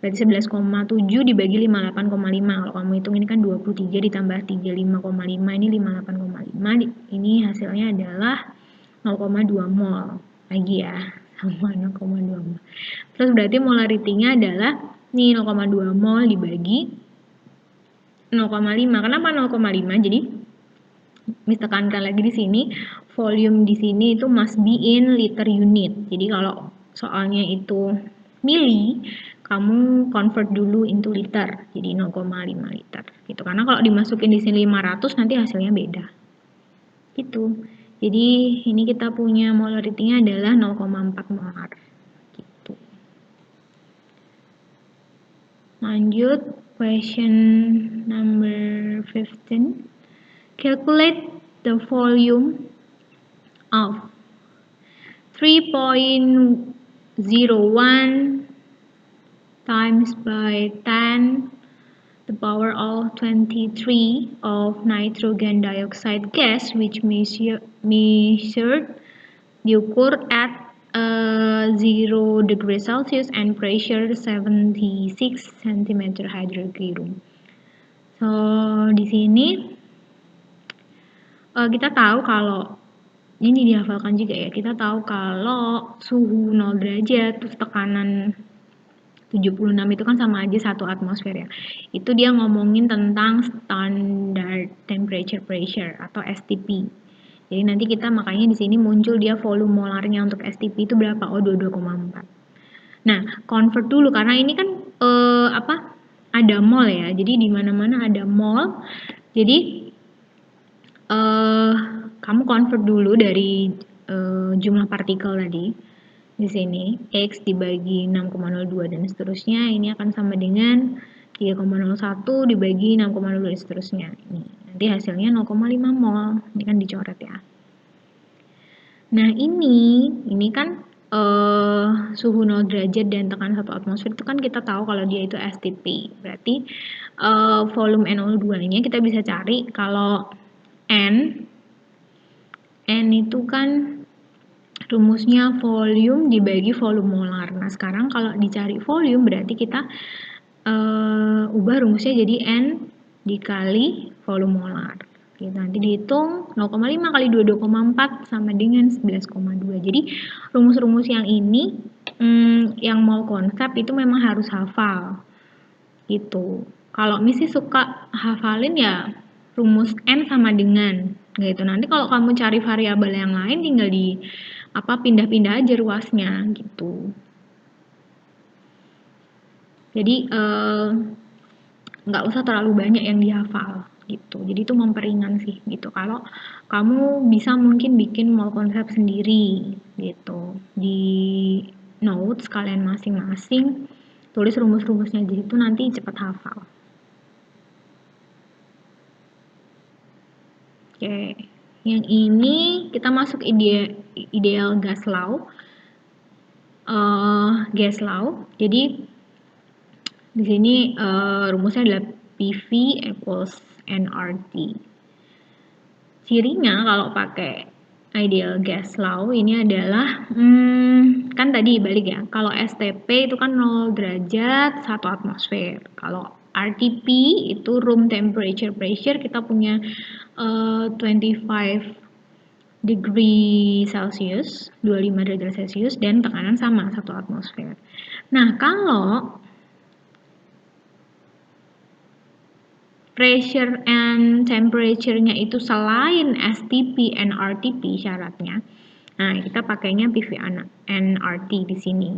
berarti 11,7 dibagi 58,5. Kalau kamu hitung ini kan 23 ditambah 35,5, ini 58,5, ini hasilnya adalah 0,2 mol lagi ya, sama 0,2 mol. Terus berarti molarity-nya adalah nih 0,2 mol dibagi 0,5. Kenapa 0,5? Jadi tekankan lagi di sini, volume di sini itu must be in liter unit. Jadi kalau soalnya itu mili, kamu convert dulu into liter, jadi 0,5 liter. Gitu. Karena kalau dimasukin di sini 500 nanti hasilnya beda. Gitu. Jadi ini kita punya molarity-nya adalah 0,4 molar. Gitu. Lanjut, question number 15. Calculate the volume of 3.01 times by 10 the power of 23 of nitrogen dioxide gas which measured diukur at 0 degree Celsius and pressure 76 cm hydrocurie. So di sini kita tahu kalau ini dihafalkan juga ya. Kita tahu kalau suhu 0 derajat terus tekanan 76 itu kan sama aja 1 atmosfer ya. Itu dia ngomongin tentang standard temperature pressure atau STP. Jadi nanti kita makanya di sini muncul dia volume molarnya untuk STP itu berapa? Oh, 22,4. Nah, convert dulu karena ini kan ada mol ya. Jadi di mana-mana ada mol. Jadi kamu convert dulu dari jumlah partikel tadi. Di sini X dibagi 6,02 dan seterusnya ini akan sama dengan 3,01 dibagi 6,02 dan seterusnya. Ini nanti hasilnya 0,5 mol. Ini kan dicoret ya. Nah, ini kan suhu 0 derajat dan tekanan 1 atmosfer itu kan kita tahu kalau dia itu STP. Berarti volume N02-nya kita bisa cari kalau N itu kan rumusnya volume dibagi volume molar. Nah, sekarang kalau dicari volume berarti kita ubah rumusnya jadi N dikali volume molar. Gitu, nanti dihitung 0,5 kali 22,4 sama dengan 11,2. Jadi rumus-rumus yang ini yang mau konsep itu memang harus hafal gitu. Kalau Miss sih suka hafalin ya rumus N sama dengan gitu. Nanti kalau kamu cari variabel yang lain tinggal di pindah-pindah aja ruasnya gitu. Jadi nggak usah terlalu banyak yang dihafal gitu. Jadi itu memperingan sih gitu. Kalau kamu bisa mungkin bikin mol konsep sendiri gitu di notes kalian masing-masing, tulis rumus-rumusnya di situ nanti cepat hafal. Oke, yang ini kita masuk ideal gas law. Gas law. Jadi di sini rumusnya adalah PV equals nRT. Cirinya kalau pakai ideal gas law ini adalah kan tadi balik ya. Kalau STP itu kan 0 derajat 1 atmosfer. Kalau RTP itu room temperature pressure kita punya 25 degree Celsius, 25 derajat Celsius dan tekanan sama 1 atmosfer. Nah, kalau pressure and temperature-nya itu selain STP and RTP syaratnya, nah kita pakainya PV and RT di sini.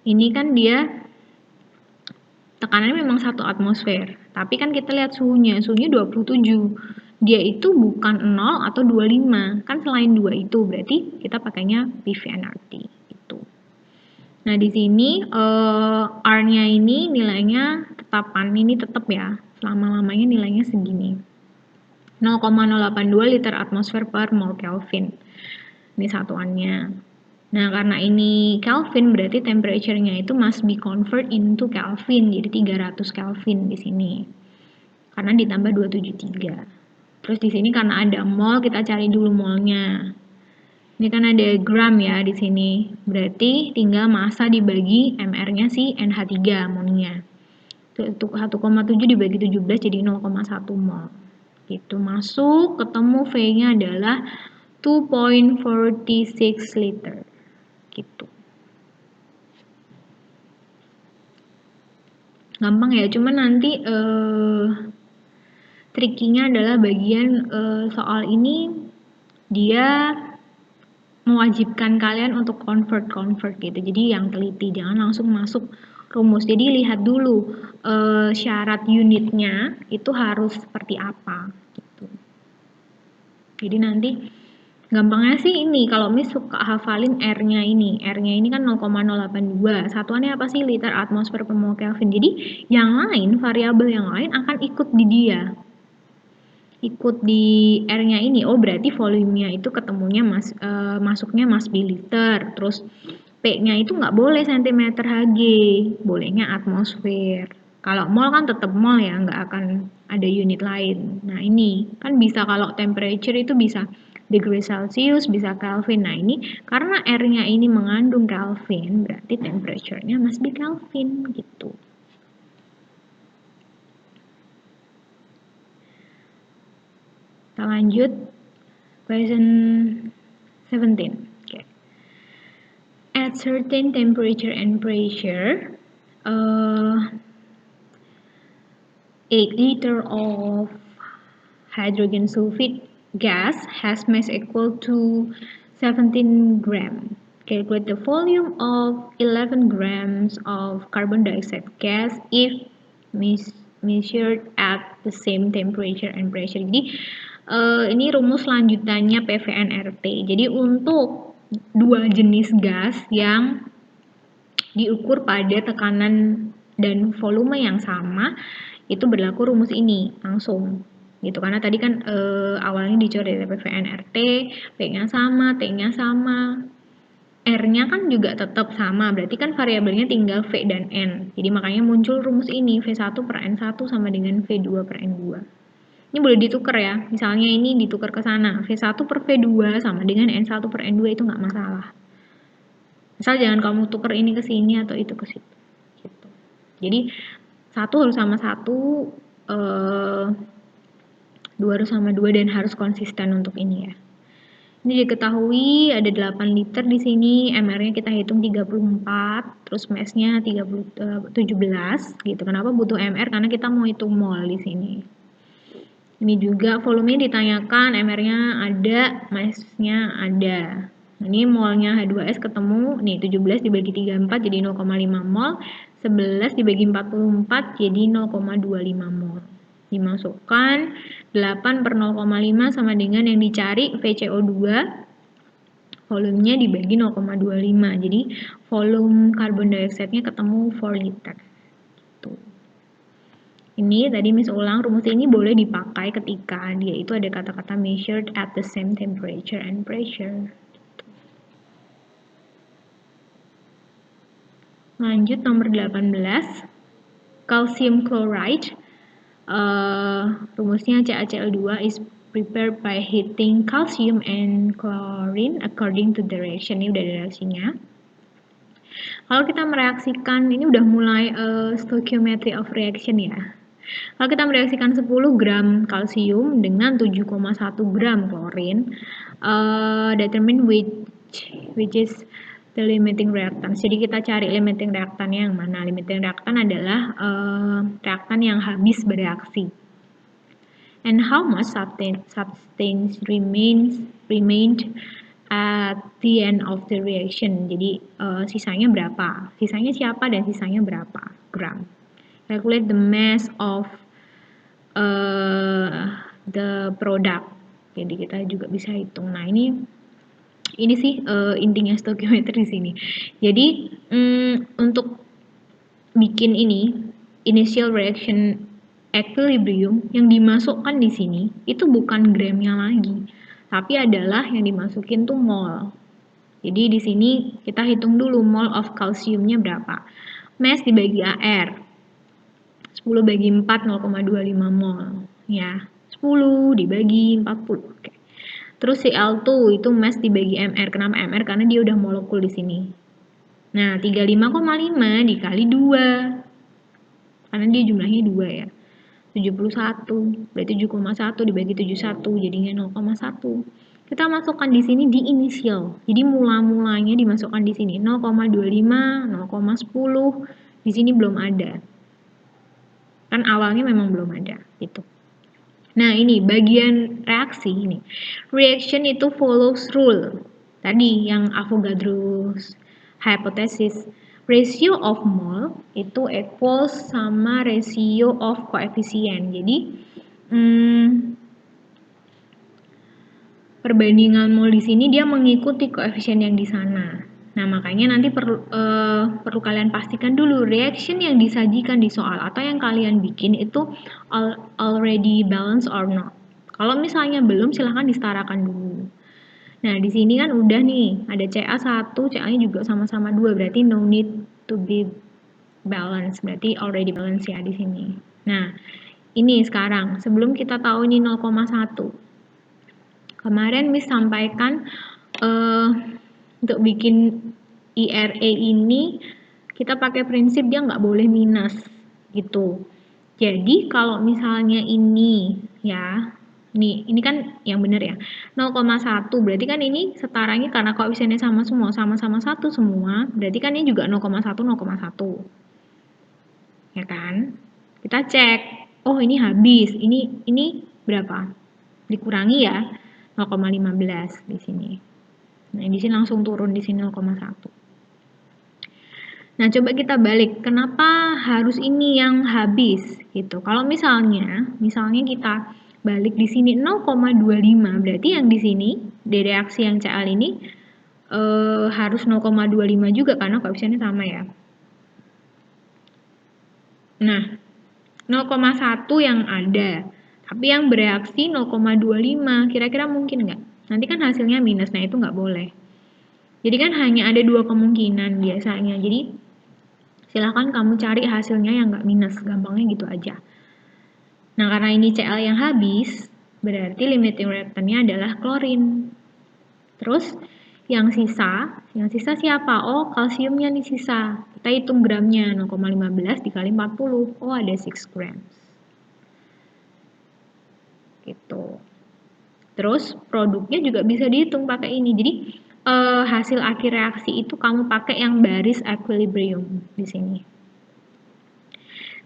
Ini kan dia tekanannya memang 1 atmosfer, tapi kan kita lihat suhunya 27. Dia itu bukan 0 atau 25, kan selain 2 itu berarti kita pakainya PV and RT gitu. Nah, di sini R-nya ini nilainya tetapan ini tetap ya, selama-lamanya nilainya segini. 0,082 liter atmosfer per mol Kelvin. Ini satuannya. Nah, karena ini Kelvin berarti temperature-nya itu must be convert into Kelvin. Jadi 300 Kelvin di sini. Karena ditambah 273. Terus di sini karena ada mol, kita cari dulu molnya. Ini kan ada gram ya di sini. Berarti tinggal massa dibagi MR-nya si NH3 amonia. 1,7 dibagi 17 jadi 0,1 mol. Gitu masuk, ketemu V-nya adalah 2.46 liter. Gitu. Gampang ya, cuman nanti trikinya adalah bagian soal ini dia mewajibkan kalian untuk convert gitu. Jadi yang teliti, jangan langsung masuk rumus. Jadi lihat dulu syarat unitnya itu harus seperti apa gitu. Jadi nanti gampangnya sih ini, kalau Miss suka hafalin R-nya ini. R-nya ini kan 0,082. Satuannya apa sih? Liter atmosfer per mol Kelvin. Jadi yang lain, variabel yang lain akan ikut di dia. Ikut di R-nya ini. Oh, berarti volumenya itu ketemunya masuknya must be liter. Terus P-nya itu nggak boleh cm Hg, bolehnya atmosfer. Kalau mol kan tetap mol ya, nggak akan ada unit lain. Nah, ini kan bisa kalau temperature itu bisa degree Celsius, bisa Kelvin. Nah, ini karena R-nya ini mengandung Kelvin, berarti temperature-nya must be Kelvin gitu. Kita lanjut question 17. Okay. At certain temperature and pressure, 8 liter of hydrogen sulfide gas has mass equal to 17 gram. Calculate the volume of 11 grams of carbon dioxide gas if measured at the same temperature and pressure. Jadi ini rumus lanjutannya PVNRT. Jadi untuk dua jenis gas yang diukur pada tekanan dan volume yang sama, itu berlaku rumus ini langsung gitu, karena tadi kan awalnya dicoret dari PVNRT, P-nya sama, T-nya sama, R-nya kan juga tetap sama, berarti kan variabelnya tinggal V dan N. Jadi makanya muncul rumus ini, V1 per N1 sama dengan V2 per N2. Ini boleh ditukar ya, misalnya ini ditukar ke sana, V1 per V2 sama dengan N1 per N2 itu nggak masalah. Asal jangan kamu tukar ini ke sini atau itu ke situ. Gitu. Jadi satu harus sama satu, 2 harus sama 2 dan harus konsisten untuk ini ya. Ini diketahui ada 8 liter di sini, MR-nya kita hitung 34, terus mass-nya 17 gitu. Kenapa butuh MR? Karena kita mau hitung mol di sini. Ini juga volumenya ditanyakan, MR-nya ada, mass-nya ada. Ini molnya H2S ketemu, nih 17 dibagi 34 jadi 0,5 mol, 11 dibagi 44 jadi 0,25 mol. Dimasukkan 8 per 0,5 sama dengan yang dicari VCO2, volumenya dibagi 0,25, jadi volume carbon dioxide-nya ketemu 4 liter. Tuh. Ini tadi Miss ulang, rumus ini boleh dipakai ketika dia itu ada kata-kata measured at the same temperature and pressure. Lanjut nomor 18, calcium chloride. Rumusnya CaCl2 is prepared by heating calcium and chlorine according to the reaction. Ini udah ada reaksinya. Kalau kita mereaksikan, ini udah mulai stoichiometry of reaction ya. Kalau kita mereaksikan 10 gram kalsium dengan 7,1 gram klorin, determine which is the limiting reactants. Jadi kita cari limiting reaktannya yang mana. Limiting reaktan adalah reaktan yang habis bereaksi. And how much substance remained at the end of the reaction. Jadi sisanya berapa? Sisanya siapa dan sisanya berapa gram? Calculate the mass of the product. Jadi kita juga bisa hitung. Nah ini sih intinya stoichiometry di sini. Jadi untuk bikin ini initial reaction equilibrium yang dimasukkan di sini itu bukan gramnya lagi, tapi adalah yang dimasukin tuh mol. Jadi di sini kita hitung dulu mol of calciumnya berapa. Mass dibagi AR. 10 bagi 4 0,25 mol ya. 10 dibagi 40. Oke. Terus Cl2 itu mass dibagi mR. Kenapa mR? Karena dia udah molekul di sini. Nah, 35,5 dikali 2. Karena dia jumlahnya 2 ya. 71. Berarti 7,1 dibagi 71 jadinya 0,1. Kita masukkan di sini di initial. Jadi mula-mulanya dimasukkan di sini 0,25, 0,10. Di sini belum ada. Kan awalnya memang belum ada gitu. Nah ini bagian reaksi ini. Reaction itu follows rule. Tadi yang Avogadro's hypothesis. Ratio of mole itu equals sama ratio of coefficient. Jadi perbandingan mol di sini dia mengikuti koefisien yang di sana. Nah, makanya nanti perlu kalian pastikan dulu reaction yang disajikan di soal atau yang kalian bikin itu already balanced or not. Kalau misalnya belum, silahkan disetarakan dulu. Nah, di sini kan udah nih, ada Ca1, Ca-nya juga sama-sama 2, berarti no need to be balanced, berarti already balanced ya di sini. Nah, ini sekarang, sebelum kita tahu ini 0,1. Kemarin Miss sampaikan untuk bikin IRA ini kita pakai prinsip dia nggak boleh minus gitu. Jadi kalau misalnya ini ya, ini kan yang benar ya, 0,1 berarti kan ini setaranya karena koefisiennya sama semua, sama-sama 1 semua, berarti kan ini juga 0,1, 0,1. Ya kan? Kita cek, oh ini habis, ini berapa? Dikurangi ya, 0,15 di sini. Nah, di sini langsung turun di sini 0,1. Nah, coba kita balik. Kenapa harus ini yang habis gitu? Kalau misalnya kita balik di sini 0,25, berarti yang di sini di reaksi yang Cl ini harus 0,25 juga karena koefisiennya sama ya. Nah, 0,1 yang ada, tapi yang bereaksi 0,25, kira-kira mungkin nggak? Nanti kan hasilnya minus, nah itu nggak boleh. Jadi kan hanya ada 2 kemungkinan biasanya, jadi silahkan kamu cari hasilnya yang nggak minus, gampangnya gitu aja. Nah, karena ini Cl yang habis, berarti limiting reactantnya adalah klorin. Terus, yang sisa siapa? Oh, kalsiumnya nih sisa. Kita hitung gramnya, 0,15 dikali 40. Oh, ada 6 grams. gitu. Terus produknya juga bisa dihitung pakai ini. Jadi hasil akhir reaksi itu kamu pakai yang baris equilibrium di sini.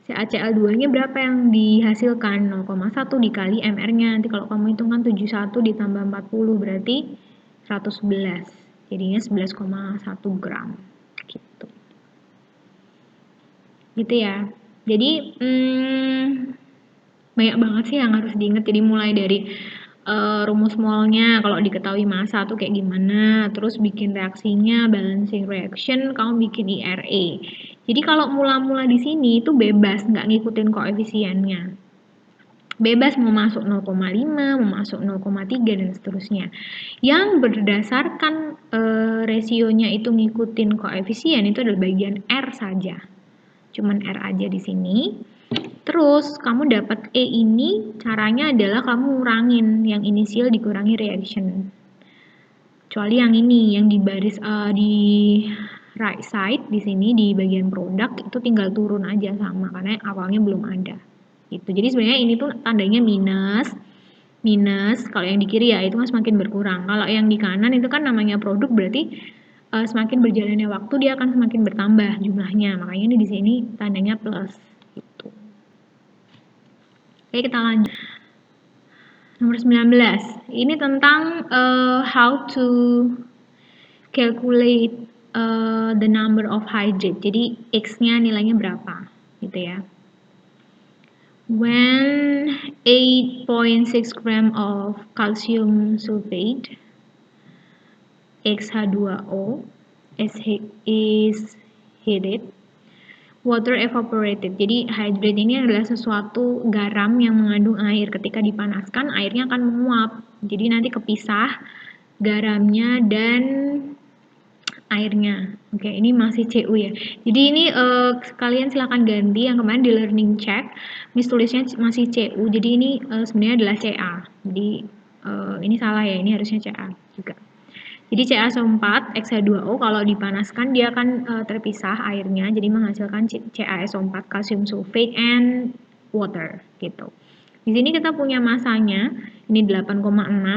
CaCl2-nya berapa yang dihasilkan? 0,1 dikali MR-nya. Nanti kalau kamu hitungkan 71 ditambah 40 berarti 111. Jadinya 11,1 gram. Gitu. Gitu ya. Jadi banyak banget sih yang harus diingat. Jadi mulai dari rumus molnya, kalau diketahui massa tuh kayak gimana, terus bikin reaksinya, balancing reaction, kamu bikin IRA. Jadi kalau mula-mula di sini itu bebas, nggak ngikutin koefisiennya. Bebas mau masuk 0,5, mau masuk 0,3 dan seterusnya. Yang berdasarkan rasionya itu ngikutin koefisien itu adalah bagian R saja. Cuman R aja di sini. Terus kamu dapat E ini caranya adalah kamu ngurangin yang inisial dikurangi reaction. Kecuali yang ini yang di baris di right side di sini di bagian produk itu tinggal turun aja sama karena awalnya belum ada. Gitu. Jadi sebenarnya ini tuh tandanya minus. Kalau yang di kiri ya itu kan semakin berkurang. Kalau yang di kanan itu kan namanya produk berarti semakin berjalannya waktu dia akan semakin bertambah jumlahnya. Makanya ini di sini tandanya plus gitu. Oke, kita lanjut. Nomor 19. Ini tentang how to calculate the number of hydrate. Jadi X-nya nilainya berapa gitu ya. When 8.6 gram of calcium sulfate XH2O is heated, water evaporated. Jadi hydrate ini adalah sesuatu garam yang mengandung air. Ketika dipanaskan, airnya akan menguap. Jadi nanti kepisah garamnya dan airnya. Oke, ini masih CU ya. Jadi ini kalian silahkan ganti yang kemarin di learning check. Miss tulisnya masih CU. Jadi ini sebenarnya adalah CA. Jadi ini salah ya. Ini harusnya CA juga. Jadi CaSO4, X2O kalau dipanaskan dia akan terpisah airnya, jadi menghasilkan CaSO4, calcium sulfate and water gitu. Di sini kita punya masanya, ini 8,6,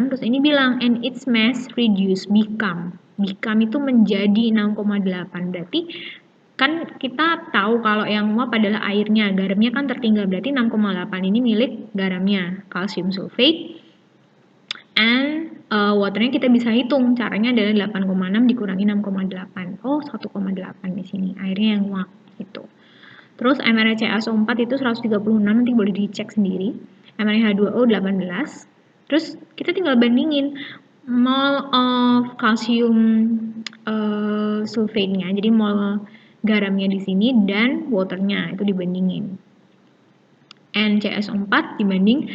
terus ini bilang and its mass reduce become itu menjadi 6,8. Berarti kan kita tahu kalau yang nguap adalah airnya, garamnya kan tertinggal, berarti 6,8 ini milik garamnya, calcium sulfate and waternya kita bisa hitung, caranya adalah 8,6 dikurangi 6,8. Oh, 1,8 di sini. Airnya yang nguap gitu. Terus mR CaSO4 itu 136, nanti boleh dicek sendiri. mR H2O 18. Terus kita tinggal bandingin mol of calcium sulfate-nya. Jadi mol garamnya di sini dan waternya itu dibandingin. N CaSO4 dibanding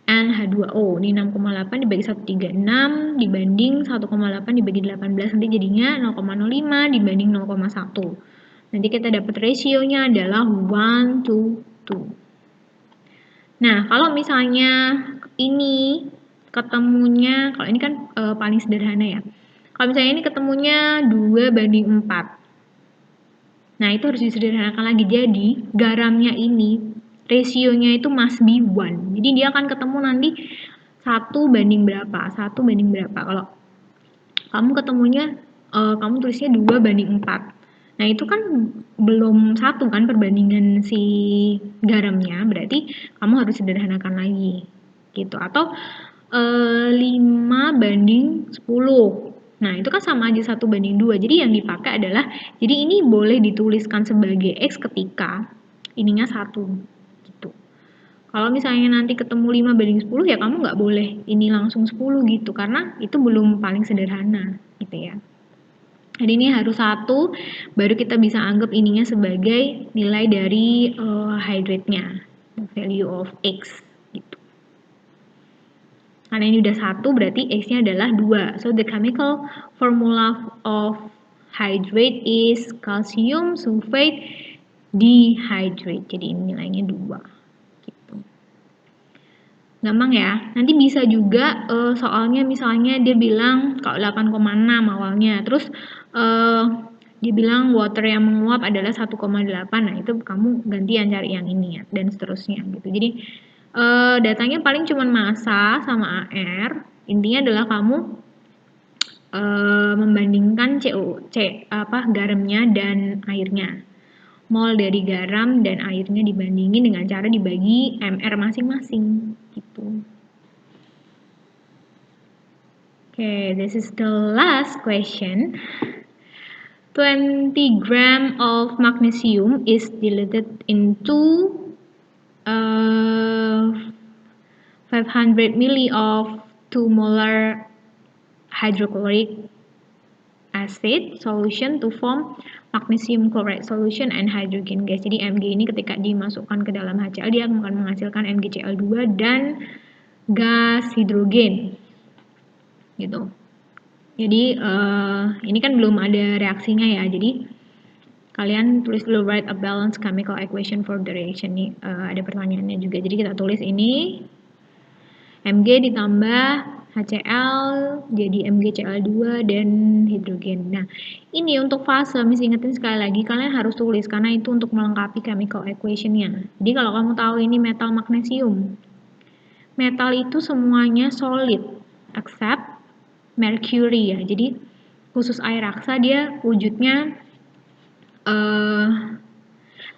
NH2O. Ini 6,8 dibagi 136 dibanding 1,8 dibagi 18. Nanti jadinya 0,05 dibanding 0,1. Nanti kita dapat rasionya adalah 1 to 2. Nah, kalau misalnya ini ketemunya, kalau ini kan paling sederhana ya. Kalau misalnya ini ketemunya 2:4. Nah, itu harus disederhanakan lagi. Jadi, garamnya ini rasionya itu must be 1. Jadi dia akan ketemu nanti 1 banding berapa? Kalau kamu ketemunya kamu tulisnya 2:4. Nah, itu kan belum 1 kan perbandingan si garamnya, berarti kamu harus sederhanakan lagi. Gitu. Atau 5:10. Nah, itu kan sama aja 1:2. Jadi yang dipakai adalah, jadi ini boleh dituliskan sebagai X ketika ininya 1. Kalau misalnya nanti ketemu 5:10 ya kamu nggak boleh ini langsung 10 gitu karena itu belum paling sederhana gitu ya. Jadi ini harus 1 baru kita bisa anggap ininya sebagai nilai dari hydrate-nya, value of X gitu. Karena ini udah 1 berarti X-nya adalah 2. So the chemical formula of hydrate is calcium sulfate dehydrate. Jadi ini nilainya 2. Gampang ya. Nanti bisa juga soalnya misalnya dia bilang kalau 8,6 awalnya. Terus dia bilang water yang menguap adalah 1,8. Nah, itu kamu gantian cari yang ini ya dan seterusnya gitu. Jadi Datanya paling cuma massa sama AR. Intinya adalah kamu membandingkan garamnya dan airnya. Mol dari garam dan airnya dibandingin dengan cara dibagi mr masing-masing gitu. Okay, this is the last question. 20 gram of magnesium is diluted into 500 milli of 2 molar hydrochloric acid solution to form magnesium chloride solution and hydrogen gas. Jadi Mg ini ketika dimasukkan ke dalam HCl dia akan menghasilkan MgCl2 dan gas hidrogen. Gitu. Jadi ini kan belum ada reaksinya ya. Jadi kalian tulis dulu write a balanced chemical equation for the reaction nih. Ada pertanyaannya juga. Jadi kita tulis ini Mg ditambah HCl jadi MgCl2 dan hidrogen. Nah, ini untuk fase, mesti ingetin sekali lagi, kalian harus tulis karena itu untuk melengkapi chemical equation-nya. Jadi kalau kamu tahu ini metal magnesium, metal itu semuanya solid, except mercury ya. Jadi khusus air raksa dia wujudnya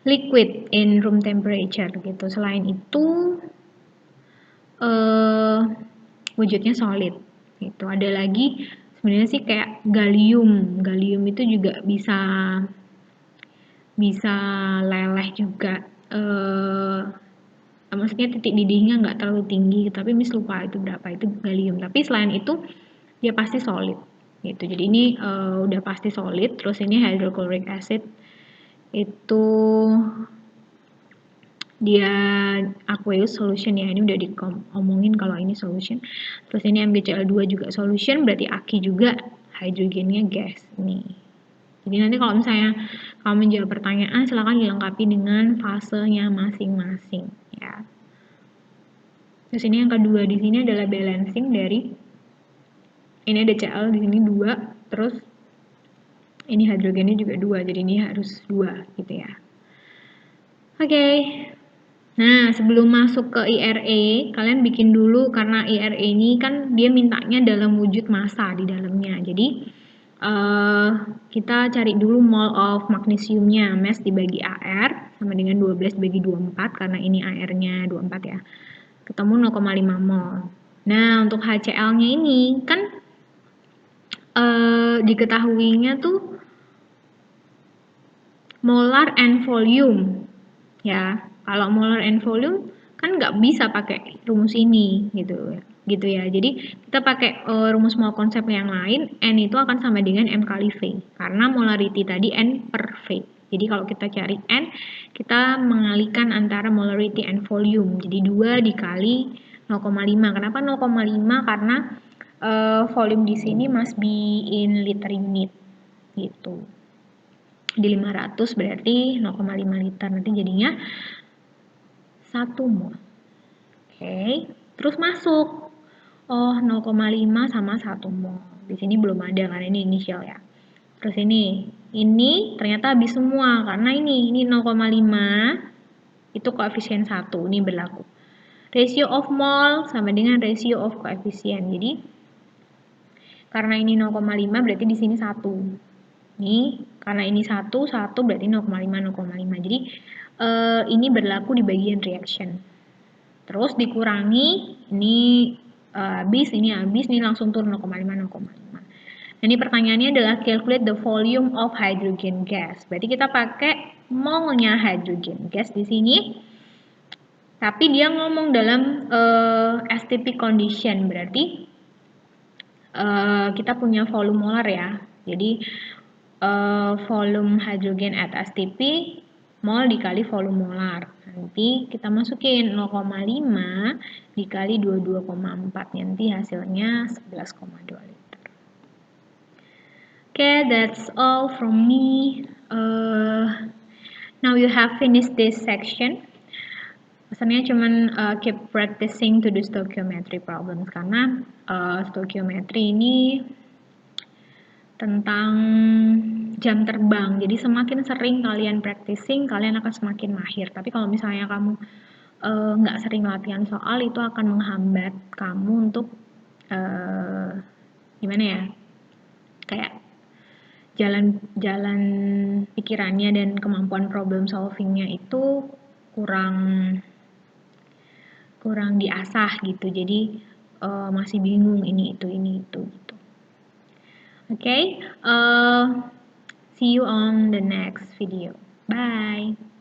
liquid in room temperature gitu. Selain itu wujudnya solid gitu. Ada lagi sebenarnya sih kayak gallium. Gallium itu juga bisa leleh juga. Maksudnya titik didihnya nggak terlalu tinggi, tapi Miss lupa itu berapa, itu gallium. Tapi selain itu dia pasti solid gitu. Jadi ini udah pasti solid. Terus ini hydrochloric acid itu dia aqueous solution ya, ini udah diomongin kalau ini solution. Terus ini MgCl2 juga solution, berarti Aki juga hidrogennya gas nih. Jadi nanti kalau misalnya kamu menjawab pertanyaan silahkan dilengkapi dengan fasenya masing-masing ya. Terus ini yang kedua di sini adalah balancing dari ini ada Cl di sini 2, terus ini hidrogennya juga 2, jadi ini harus 2 gitu ya. Oke. Nah, sebelum masuk ke IRE, kalian bikin dulu karena IRE ini kan dia mintanya dalam wujud massa di dalamnya. Jadi, kita cari dulu mol of magnesiumnya. Mass dibagi AR sama dengan 12 bagi 24 karena ini AR-nya 24 ya. Ketemu 0,5 mol. Nah, untuk HCl-nya ini kan diketahuinya tuh molar and volume ya. Kalau molar and volume kan nggak bisa pakai rumus ini gitu ya. Jadi kita pakai rumus mol konsep yang lain, N itu akan sama dengan M kali V karena molarity tadi N per V. Jadi kalau kita cari N, kita mengalihkan antara molarity and volume. Jadi 2 dikali 0,5. Kenapa 0,5? Karena volume di sini must be in liter unit gitu. Di 500 berarti 0,5 liter, nanti jadinya 1 mol. Oke, terus masuk. Oh, 0,5 sama 1 mol. Di sini belum ada karena ini inisial ya. Terus ini ternyata habis semua karena ini 0,5 itu koefisien 1, ini berlaku. Ratio of mol sama dengan ratio of koefisien. Jadi karena ini 0,5 berarti di sini 1. Nih, karena ini 1 berarti 0,5. Jadi ini berlaku di bagian reaction. Terus dikurangi, ini habis, ini langsung turun 0,5. Nah, ini pertanyaannya adalah calculate the volume of hydrogen gas. Berarti kita pakai molnya hydrogen gas di sini. Tapi dia ngomong dalam STP condition, berarti kita punya volume molar ya. Jadi volume hydrogen at STP mol dikali volume molar. Nanti kita masukin 0,5 dikali 22,4. Nanti hasilnya 11,2 liter. Okay, that's all from me. Now you have finished this section. Pesannya cuman keep practicing to do stoichiometry problems karena stoichiometry ini tentang jam terbang. Jadi semakin sering kalian practicing, kalian akan semakin mahir. Tapi kalau misalnya kamu nggak sering latihan soal itu akan menghambat kamu untuk gimana ya, kayak jalan pikirannya dan kemampuan problem solvingnya itu kurang diasah gitu. Jadi masih bingung ini itu gitu. Okay, see you on the next video. Bye.